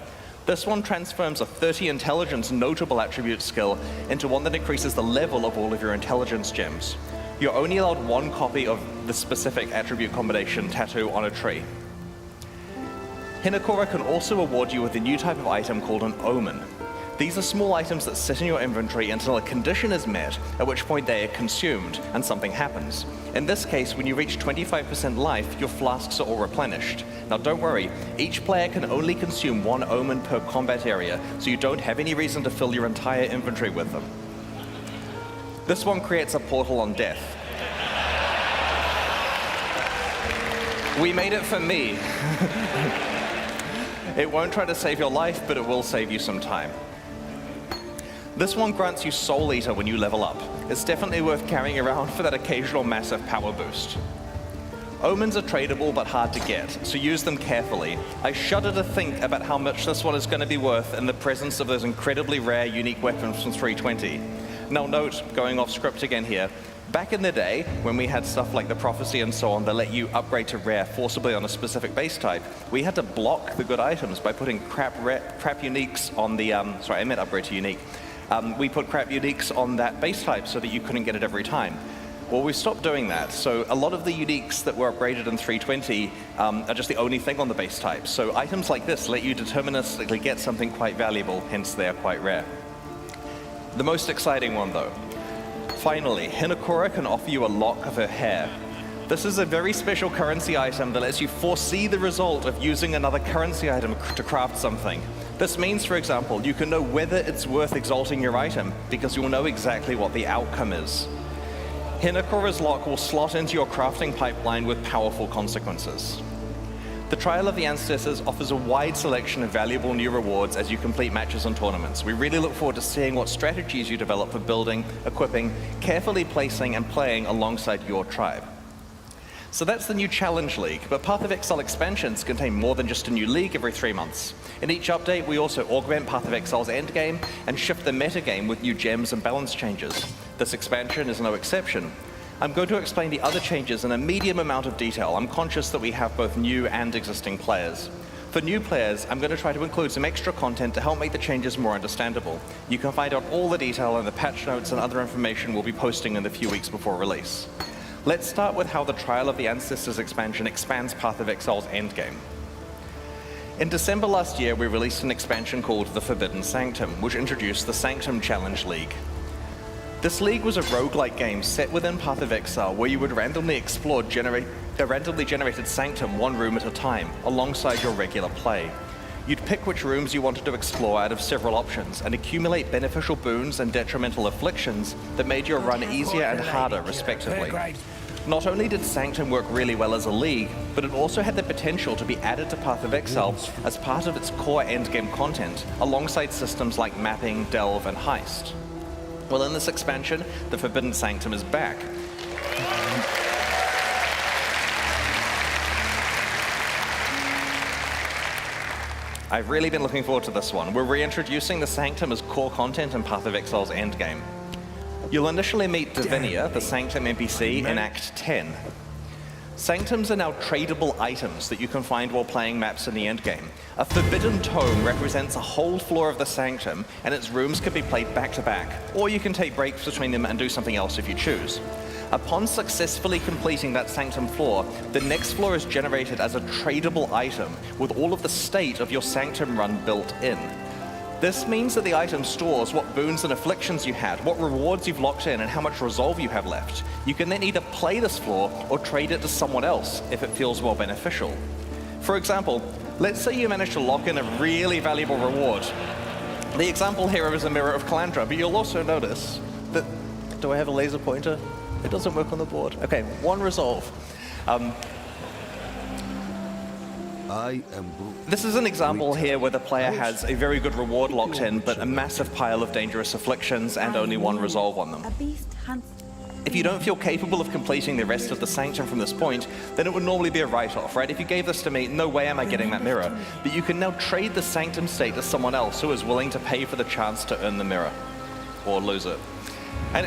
This one transforms a 30 intelligence notable attribute skill into one that increases the level of all of your intelligence gems. You're only allowed 1 copy of the specific attribute combination tattoo on a tree. Hinokora can also award you with a new type of item called an omen. These are small items that sit in your inventory until a condition is met, at which point they are consumed and something happens. In this case, when you reach 25% life, your flasks are all replenished. Now don't worry, each player can only consume 1 omen per combat area, so you don't have any reason to fill your entire inventory with them. This one creates a portal on death. We made it for me. It won't try to save your life, but it will save you some time. This one grants you Soul Eater when you level up. It's definitely worth carrying around for that occasional massive power boost. Omens are tradable but hard to get, so use them carefully. I shudder to think about how much this one is going to be worth in the presence of those incredibly rare unique weapons from 320. Now note, going off script again here, back in the day, when we had stuff like the Prophecy and so on that let you upgrade to rare forcibly on a specific base type, we had to block the good items by putting crap uniques on the, sorry, I meant upgrade to unique. We put crap uniques on that base type so that you couldn't get it every time. Well, we stopped doing that, so a lot of the uniques that were upgraded in 320 are just the only thing on the base type. So items like this let you deterministically get something quite valuable, hence they are quite rare. The most exciting one, though. Finally, Hinokora can offer you a lock of her hair. This is a very special currency item that lets you foresee the result of using another currency item to craft something. This means, for example, you can know whether it's worth exalting your item because you will know exactly what the outcome is. Hinokora's lock will slot into your crafting pipeline with powerful consequences. The Trial of the Ancestors offers a wide selection of valuable new rewards as you complete matches and tournaments. We really look forward to seeing what strategies you develop for building, equipping, carefully placing, and playing alongside your tribe. So that's the new Challenge League, but Path of Exile expansions contain more than just a new league every 3 months. In each update, we also augment Path of Exile's endgame and shift the metagame with new gems and balance changes. This expansion is no exception. I'm going to explain the other changes in a medium amount of detail. I'm conscious that we have both new and existing players. For new players, I'm going to try to include some extra content to help make the changes more understandable. You can find out all the detail in the patch notes and other information we'll be posting in the few weeks before release. Let's start with how the Trial of the Ancestors expansion expands Path of Exile's endgame. In December last year, we released an expansion called The Forbidden Sanctum, which introduced the Sanctum Challenge League. This league was a roguelike game set within Path of Exile where you would randomly explore a randomly generated sanctum one room at a time, alongside your regular play. You'd pick which rooms you wanted to explore out of several options, and accumulate beneficial boons and detrimental afflictions that made your run easier and harder, respectively. Not only did Sanctum work really well as a league, but it also had the potential to be added to Path of Exile as part of its core endgame content, alongside systems like mapping, delve, and heist. Well, in this expansion, the Forbidden Sanctum is back. I've really been looking forward to this one. We're reintroducing the Sanctum as core content in Path of Exile's endgame. You'll initially meet Divinia, the Sanctum NPC, in Act 10. Sanctums are now tradable items that you can find while playing maps in the endgame. A forbidden tome represents a whole floor of the Sanctum, and its rooms can be played back to back, or you can take breaks between them and do something else if you choose. Upon successfully completing that Sanctum floor, the next floor is generated as a tradable item with all of the state of your Sanctum run built in. This means that the item stores what boons and afflictions you had, what rewards you've locked in, and how much resolve you have left. You can then either play this floor or trade it to someone else if it feels more beneficial. For example, let's say you manage to lock in a really valuable reward. The example here is a Mirror of Calandra, but you'll also notice that... Do I have a laser pointer? It doesn't work on the board. Okay, 1 resolve. This is an example here where the player has a very good reward locked in, but a massive pile of dangerous afflictions and only 1 resolve on them. If you don't feel capable of completing the rest of the Sanctum from this point, then it would normally be a write-off, right? If you gave this to me, no way am I getting that mirror. But you can now trade the Sanctum state to someone else who is willing to pay for the chance to earn the mirror, or lose it. And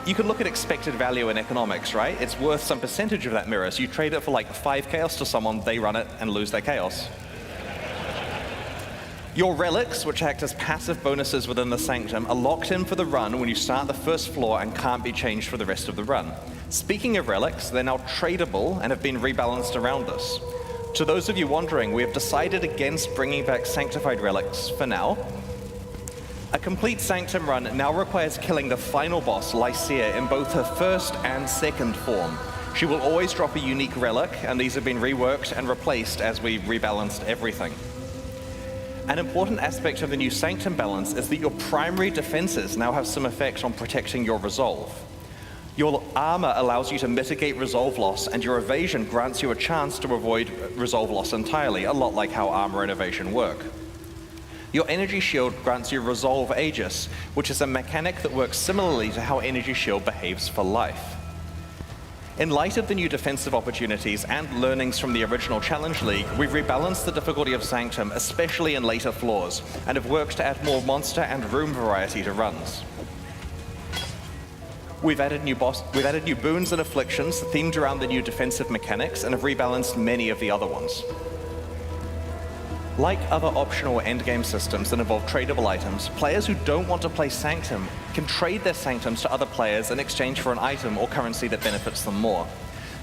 you can look at expected value in economics, right? It's worth some percentage of that mirror, so you trade it for like 5 chaos to someone, they run it and lose their chaos. Your relics, which act as passive bonuses within the Sanctum, are locked in for the run when you start the first floor and can't be changed for the rest of the run. Speaking of relics, they're now tradable and have been rebalanced around this. To those of you wondering, we have decided against bringing back sanctified relics for now. A complete Sanctum run now requires killing the final boss, Lycia, in both her first and second form. She will always drop a unique relic, and these have been reworked and replaced as we rebalanced everything. An important aspect of the new Sanctum balance is that your primary defenses now have some effect on protecting your resolve. Your armor allows you to mitigate resolve loss, and your evasion grants you a chance to avoid resolve loss entirely, a lot like how armor and evasion work. Your Energy Shield grants you Resolve Aegis, which is a mechanic that works similarly to how Energy Shield behaves for life. In light of the new defensive opportunities and learnings from the original Challenge League, we've rebalanced the difficulty of Sanctum, especially in later floors, and have worked to add more monster and room variety to runs. We've added new boons and afflictions themed around the new defensive mechanics, and have rebalanced many of the other ones. Like other optional endgame systems that involve tradable items, players who don't want to play Sanctum can trade their Sanctums to other players in exchange for an item or currency that benefits them more.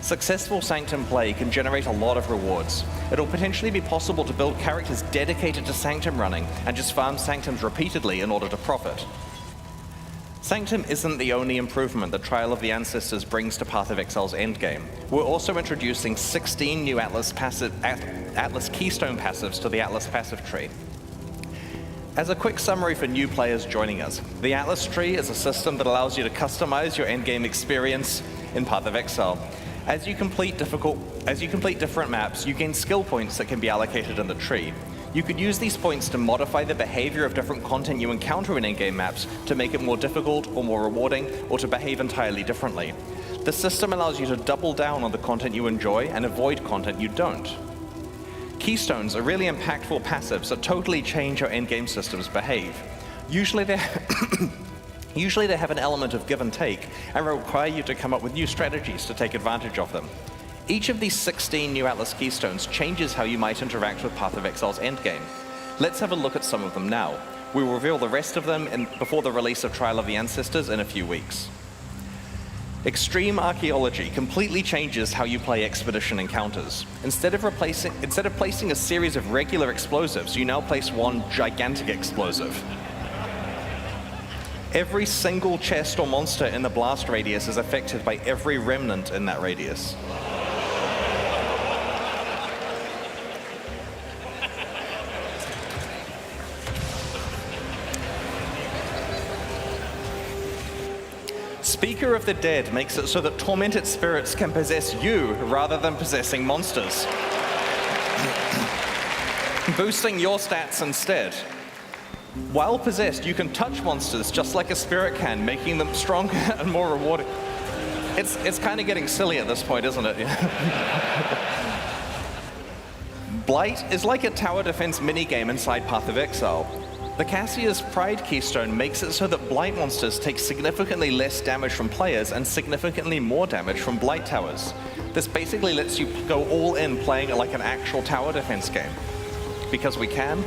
Successful Sanctum play can generate a lot of rewards. It'll potentially be possible to build characters dedicated to Sanctum running and just farm Sanctums repeatedly in order to profit. Sanctum isn't the only improvement that Trial of the Ancestors brings to Path of Exile's endgame. We're also introducing 16 new Atlas Keystone passives to the Atlas passive tree. As a quick summary for new players joining us, the Atlas tree is a system that allows you to customize your endgame experience in Path of Exile. As you complete different maps, you gain skill points that can be allocated in the tree. You could use these points to modify the behavior of different content you encounter in in-game maps to make it more difficult or more rewarding, or to behave entirely differently. The system allows you to double down on the content you enjoy and avoid content you don't. Keystones are really impactful passives that totally change how endgame systems behave. Usually they have an element of give and take and require you to come up with new strategies to take advantage of them. Each of these 16 new Atlas Keystones changes how you might interact with Path of Exile's endgame. Let's have a look at some of them now. We will reveal the rest of them before the release of Trial of the Ancestors in a few weeks. Extreme Archaeology completely changes how you play expedition encounters. Instead of placing a series of regular explosives, you now place one gigantic explosive. Every single chest or monster in the blast radius is affected by every remnant in that radius. Speaker of the Dead makes it so that tormented spirits can possess you rather than possessing monsters, boosting your stats instead. While possessed, you can touch monsters just like a spirit can, making them stronger and more rewarding. It's kind of getting silly at this point, isn't it? Blight is like a tower defense minigame inside Path of Exile. The Cassia's Pride Keystone makes it so that Blight monsters take significantly less damage from players and significantly more damage from Blight towers. This basically lets you go all in playing it like an actual tower defense game. Because we can.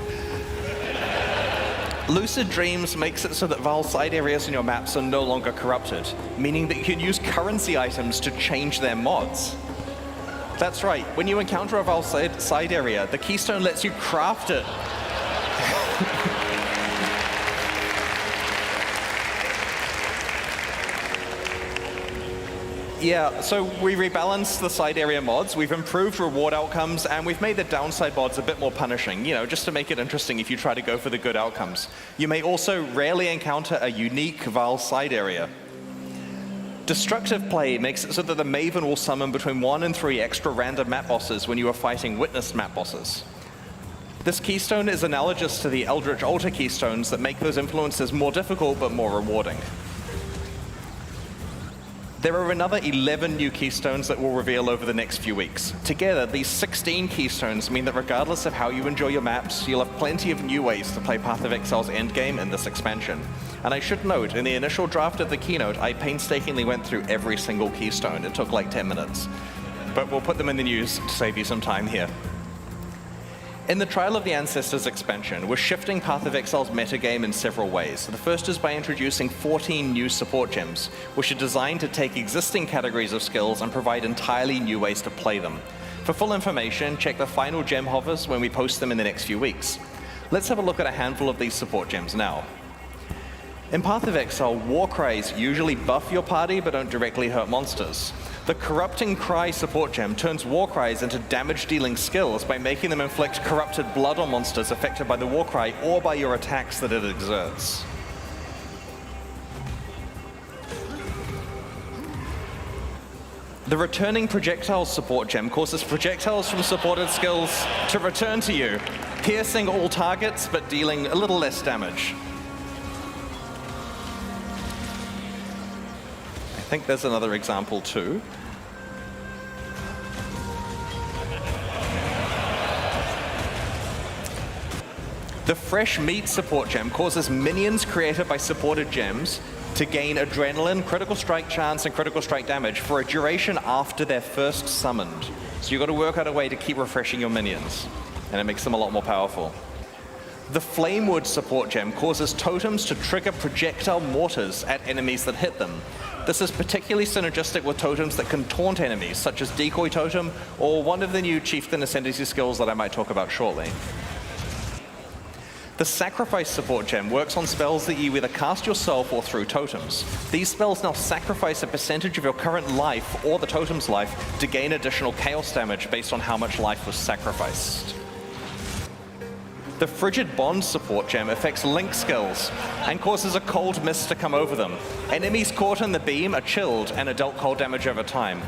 Lucid Dreams makes it so that Vaal side areas in your maps are no longer corrupted, meaning that you can use currency items to change their mods. That's right, when you encounter a Vaal side area, the Keystone lets you craft it. Yeah, so we rebalanced the side area mods, we've improved reward outcomes, and we've made the downside mods a bit more punishing, just to make it interesting if you try to go for the good outcomes. You may also rarely encounter a unique Vaal side area. Destructive play makes it so that the Maven will summon between 1 and 3 extra random map bosses when you are fighting witnessed map bosses. This keystone is analogous to the Eldritch Altar keystones that make those influences more difficult but more rewarding. There are another 11 new keystones that we'll reveal over the next few weeks. Together, these 16 keystones mean that regardless of how you enjoy your maps, you'll have plenty of new ways to play Path of Exile's endgame in this expansion. And I should note, in the initial draft of the keynote, I painstakingly went through every single keystone. It took like 10 minutes. But we'll put them in the news to save you some time here. In the Trial of the Ancestors expansion, we're shifting Path of Exile's metagame in several ways. The first is by introducing 14 new support gems, which are designed to take existing categories of skills and provide entirely new ways to play them. For full information, check the final gem hovers when we post them in the next few weeks. Let's have a look at a handful of these support gems now. In Path of Exile, war cries usually buff your party but don't directly hurt monsters. The Corrupting Cry support gem turns war cries into damage-dealing skills by making them inflict corrupted blood on monsters affected by the war cry or by your attacks that it exerts. The Returning Projectiles support gem causes projectiles from supported skills to return to you, piercing all targets but dealing a little less damage. I think there's another example too. The Fresh Meat support gem causes minions created by supported gems to gain adrenaline, critical strike chance, and critical strike damage for a duration after they're first summoned. So you've got to work out a way to keep refreshing your minions, and it makes them a lot more powerful. The Flamewood support gem causes totems to trigger projectile mortars at enemies that hit them. This is particularly synergistic with totems that can taunt enemies, such as Decoy Totem, or one of the new Chieftain Ascendancy skills that I might talk about shortly. The Sacrifice support gem works on spells that you either cast yourself or through totems. These spells now sacrifice a percentage of your current life, or the totem's life, to gain additional chaos damage based on how much life was sacrificed. The Frigid Bond support gem affects Link skills and causes a cold mist to come over them. Enemies caught in the beam are chilled and are dealt cold damage over time.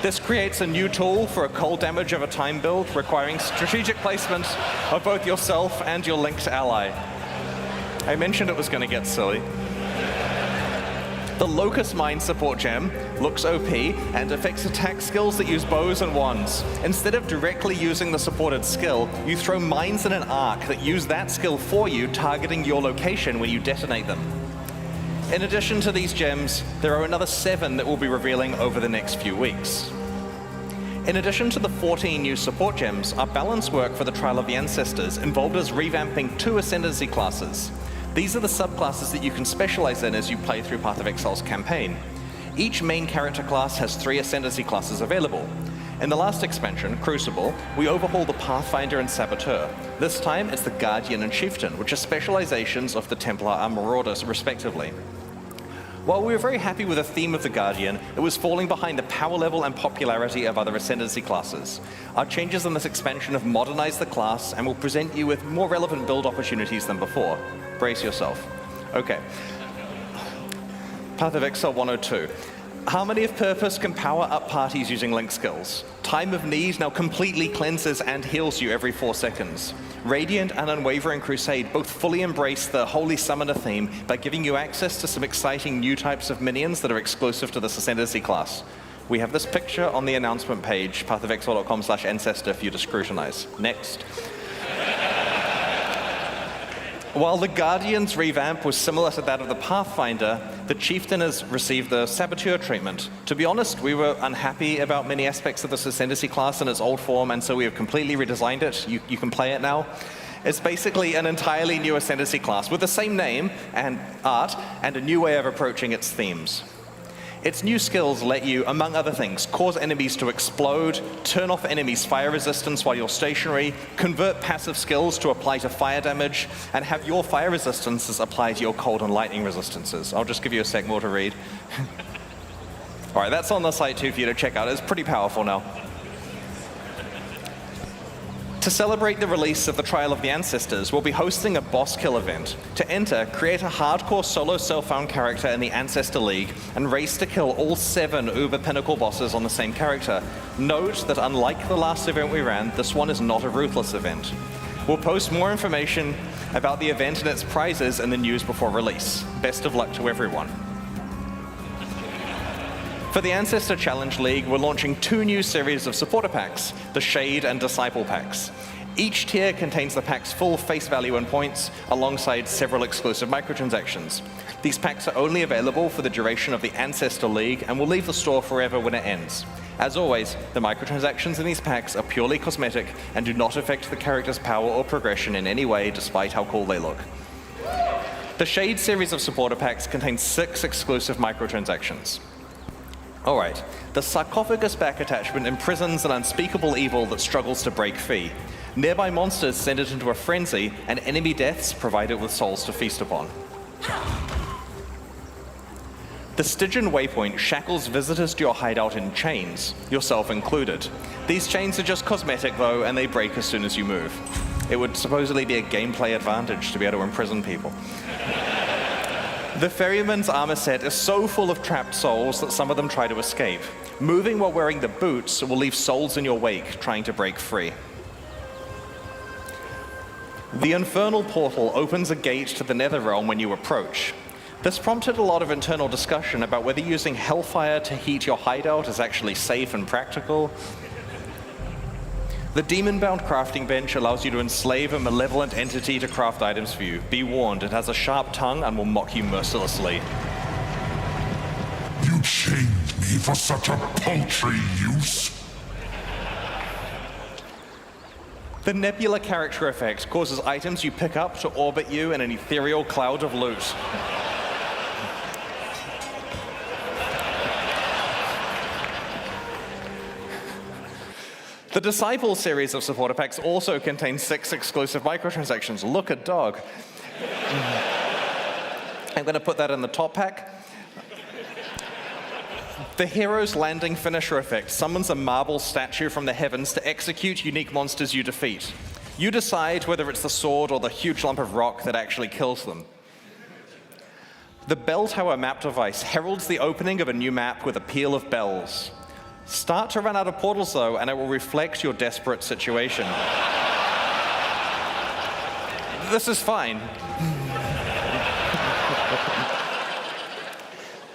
This creates a new tool for a cold damage over time build, requiring strategic placement of both yourself and your linked ally. I mentioned it was going to get silly. The Locust Mine support gem looks OP and affects attack skills that use bows and wands. Instead of directly using the supported skill, you throw mines in an arc that use that skill for you, targeting your location when you detonate them. In addition to these gems, there are another 7 that we'll be revealing over the next few weeks. In addition to the 14 new support gems, our balance work for the Trial of the Ancestors involved us revamping 2 Ascendancy classes. These are the subclasses that you can specialize in as you play through Path of Exile's campaign. Each main character class has 3 Ascendancy classes available. In the last expansion, Crucible, we overhauled the Pathfinder and Saboteur. This time, it's the Guardian and Chieftain, which are specializations of the Templar and Marauder, respectively. While we were very happy with the theme of the Guardian, it was falling behind the power level and popularity of other Ascendancy classes. Our changes in this expansion have modernized the class and will present you with more relevant build opportunities than before. Brace yourself. Okay. Path of Exile 102. Harmony of Purpose can power up parties using link skills. Time of Need now completely cleanses and heals you every 4 seconds. Radiant and Unwavering Crusade both fully embrace the Holy Summoner theme by giving you access to some exciting new types of minions that are exclusive to this Ascendancy class. We have this picture on the announcement page, pathofexile.com/ancestor, for you to scrutinize. Next. While the Guardian's revamp was similar to that of the Pathfinder, the Chieftain has received the Saboteur treatment. To be honest, we were unhappy about many aspects of this Ascendancy class in its old form, and so we have completely redesigned it. You can play it now. It's basically an entirely new Ascendancy class with the same name and art and a new way of approaching its themes. Its new skills let you, among other things, cause enemies to explode, turn off enemies' fire resistance while you're stationary, convert passive skills to apply to fire damage, and have your fire resistances apply to your cold and lightning resistances. I'll just give you a sec more to read. All right, that's on the site too for you to check out. It's pretty powerful now. To celebrate the release of the Trial of the Ancestors, we'll be hosting a boss kill event. To enter, create a hardcore solo self-found character in the Ancestor League and race to kill all 7 Uber Pinnacle bosses on the same character. Note that unlike the last event we ran, this one is not a ruthless event. We'll post more information about the event and its prizes in the news before release. Best of luck to everyone. For the Ancestor Challenge League, we're launching 2 new series of supporter packs, the Shade and Disciple packs. Each tier contains the pack's full face value and points, alongside several exclusive microtransactions. These packs are only available for the duration of the Ancestor League and will leave the store forever when it ends. As always, the microtransactions in these packs are purely cosmetic and do not affect the character's power or progression in any way, despite how cool they look. The Shade series of supporter packs contains 6 exclusive microtransactions. Alright, the Sarcophagus back attachment imprisons an unspeakable evil that struggles to break free. Nearby monsters send it into a frenzy, and enemy deaths provide it with souls to feast upon. The Stygian Waypoint shackles visitors to your hideout in chains, yourself included. These chains are just cosmetic though, and they break as soon as you move. It would supposedly be a gameplay advantage to be able to imprison people. The Ferryman's armor set is so full of trapped souls that some of them try to escape. Moving while wearing the boots will leave souls in your wake trying to break free. The Infernal Portal opens a gate to the Netherrealm when you approach. This prompted a lot of internal discussion about whether using Hellfire to heat your hideout is actually safe and practical. The Demon-bound crafting bench allows you to enslave a malevolent entity to craft items for you. Be warned, it has a sharp tongue and will mock you mercilessly. You chained me for such a paltry use? The Nebula character effect causes items you pick up to orbit you in an ethereal cloud of loot. The Disciple series of supporter packs also contains 6 exclusive microtransactions. Look at dog. I'm going to put that in the top pack. The Hero's Landing Finisher effect summons a marble statue from the heavens to execute unique monsters you defeat. You decide whether it's the sword or the huge lump of rock that actually kills them. The Bell Tower map device heralds the opening of a new map with a peal of bells. Start to run out of portals though, and it will reflect your desperate situation. This is fine.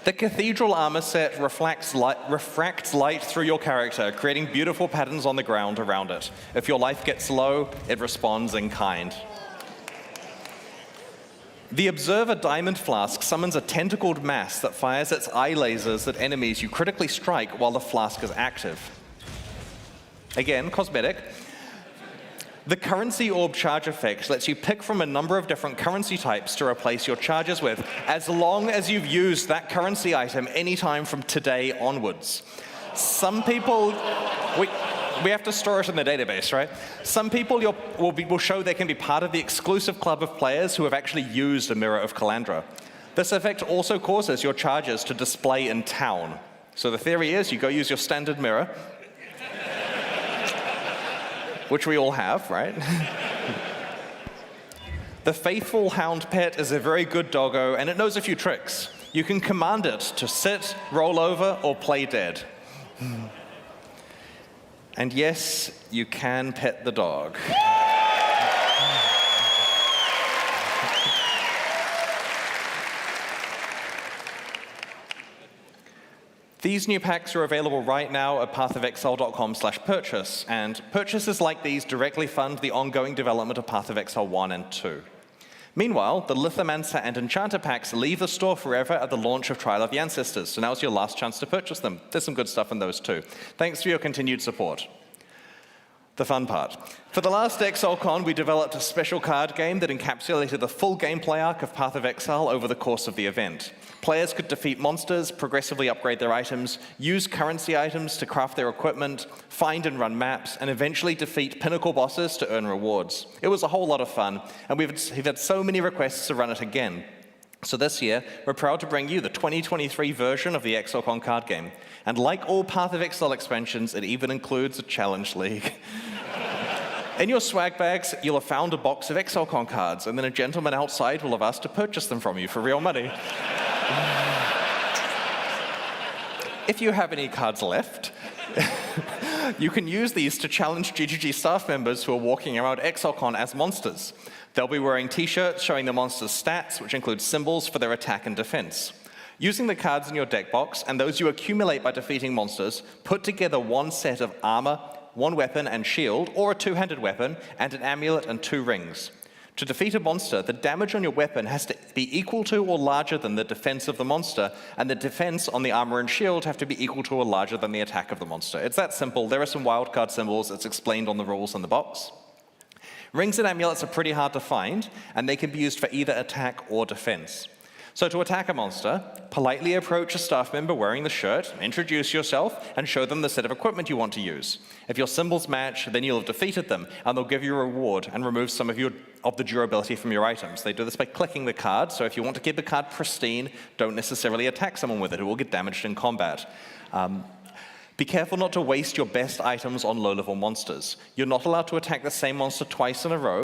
The Cathedral armor set refracts light through your character, creating beautiful patterns on the ground around it. If your life gets low, it responds in kind. The Observer Diamond Flask summons a tentacled mass that fires its eye lasers at enemies you critically strike while the flask is active. Again, cosmetic. The Currency Orb Charge effect lets you pick from a number of different currency types to replace your charges with, as long as you've used that currency item anytime from today onwards. Some people, we have to store it in the database, right? Some people will show they can be part of the exclusive club of players who have actually used a Mirror of Calandra. This effect also causes your charges to display in town. So the theory is you go use your standard mirror, which we all have, right? The Faithful Hound Pet is a very good doggo, and it knows a few tricks. You can command it to sit, roll over, or play dead. And yes, you can pet the dog. These new packs are available right now at pathofexile.com/purchase, and purchases like these directly fund the ongoing development of Path of Exile 1 and 2. Meanwhile, the Lithomancer and Enchanter packs leave the store forever at the launch of Trial of the Ancestors, so now's your last chance to purchase them. There's some good stuff in those too. Thanks for your continued support. The fun part. For the last ExileCon, we developed a special card game that encapsulated the full gameplay arc of Path of Exile over the course of the event. Players could defeat monsters, progressively upgrade their items, use currency items to craft their equipment, find and run maps, and eventually defeat pinnacle bosses to earn rewards. It was a whole lot of fun, and we've had so many requests to run it again. So this year, we're proud to bring you the 2023 version of the ExileCon card game. And like all Path of Exile expansions, it even includes a challenge league. In your swag bags, you'll have found a box of ExileCon cards, and then a gentleman outside will have asked to purchase them from you for real money. If you have any cards left, you can use these to challenge GGG staff members who are walking around ExileCon as monsters. They'll be wearing t-shirts showing the monster's stats, which include symbols for their attack and defense. Using the cards in your deck box, and those you accumulate by defeating monsters, put together one set of armor, one weapon and shield, or a two-handed weapon, and an amulet and 2 rings. To defeat a monster, the damage on your weapon has to be equal to or larger than the defense of the monster, and the defense on the armor and shield have to be equal to or larger than the attack of the monster. It's that simple. There are some wildcard symbols. It's explained on the rules in the box. Rings and amulets are pretty hard to find, and they can be used for either attack or defense. So to attack a monster, politely approach a staff member wearing the shirt, introduce yourself, and show them the set of equipment you want to use. If your symbols match, then you'll have defeated them, and they'll give you a reward and remove some of the durability from your items. They do this by clicking the card, so if you want to keep the card pristine, don't necessarily attack someone with it. It will get damaged in combat. Be careful not to waste your best items on low-level monsters. You're not allowed to attack the same monster twice in a row,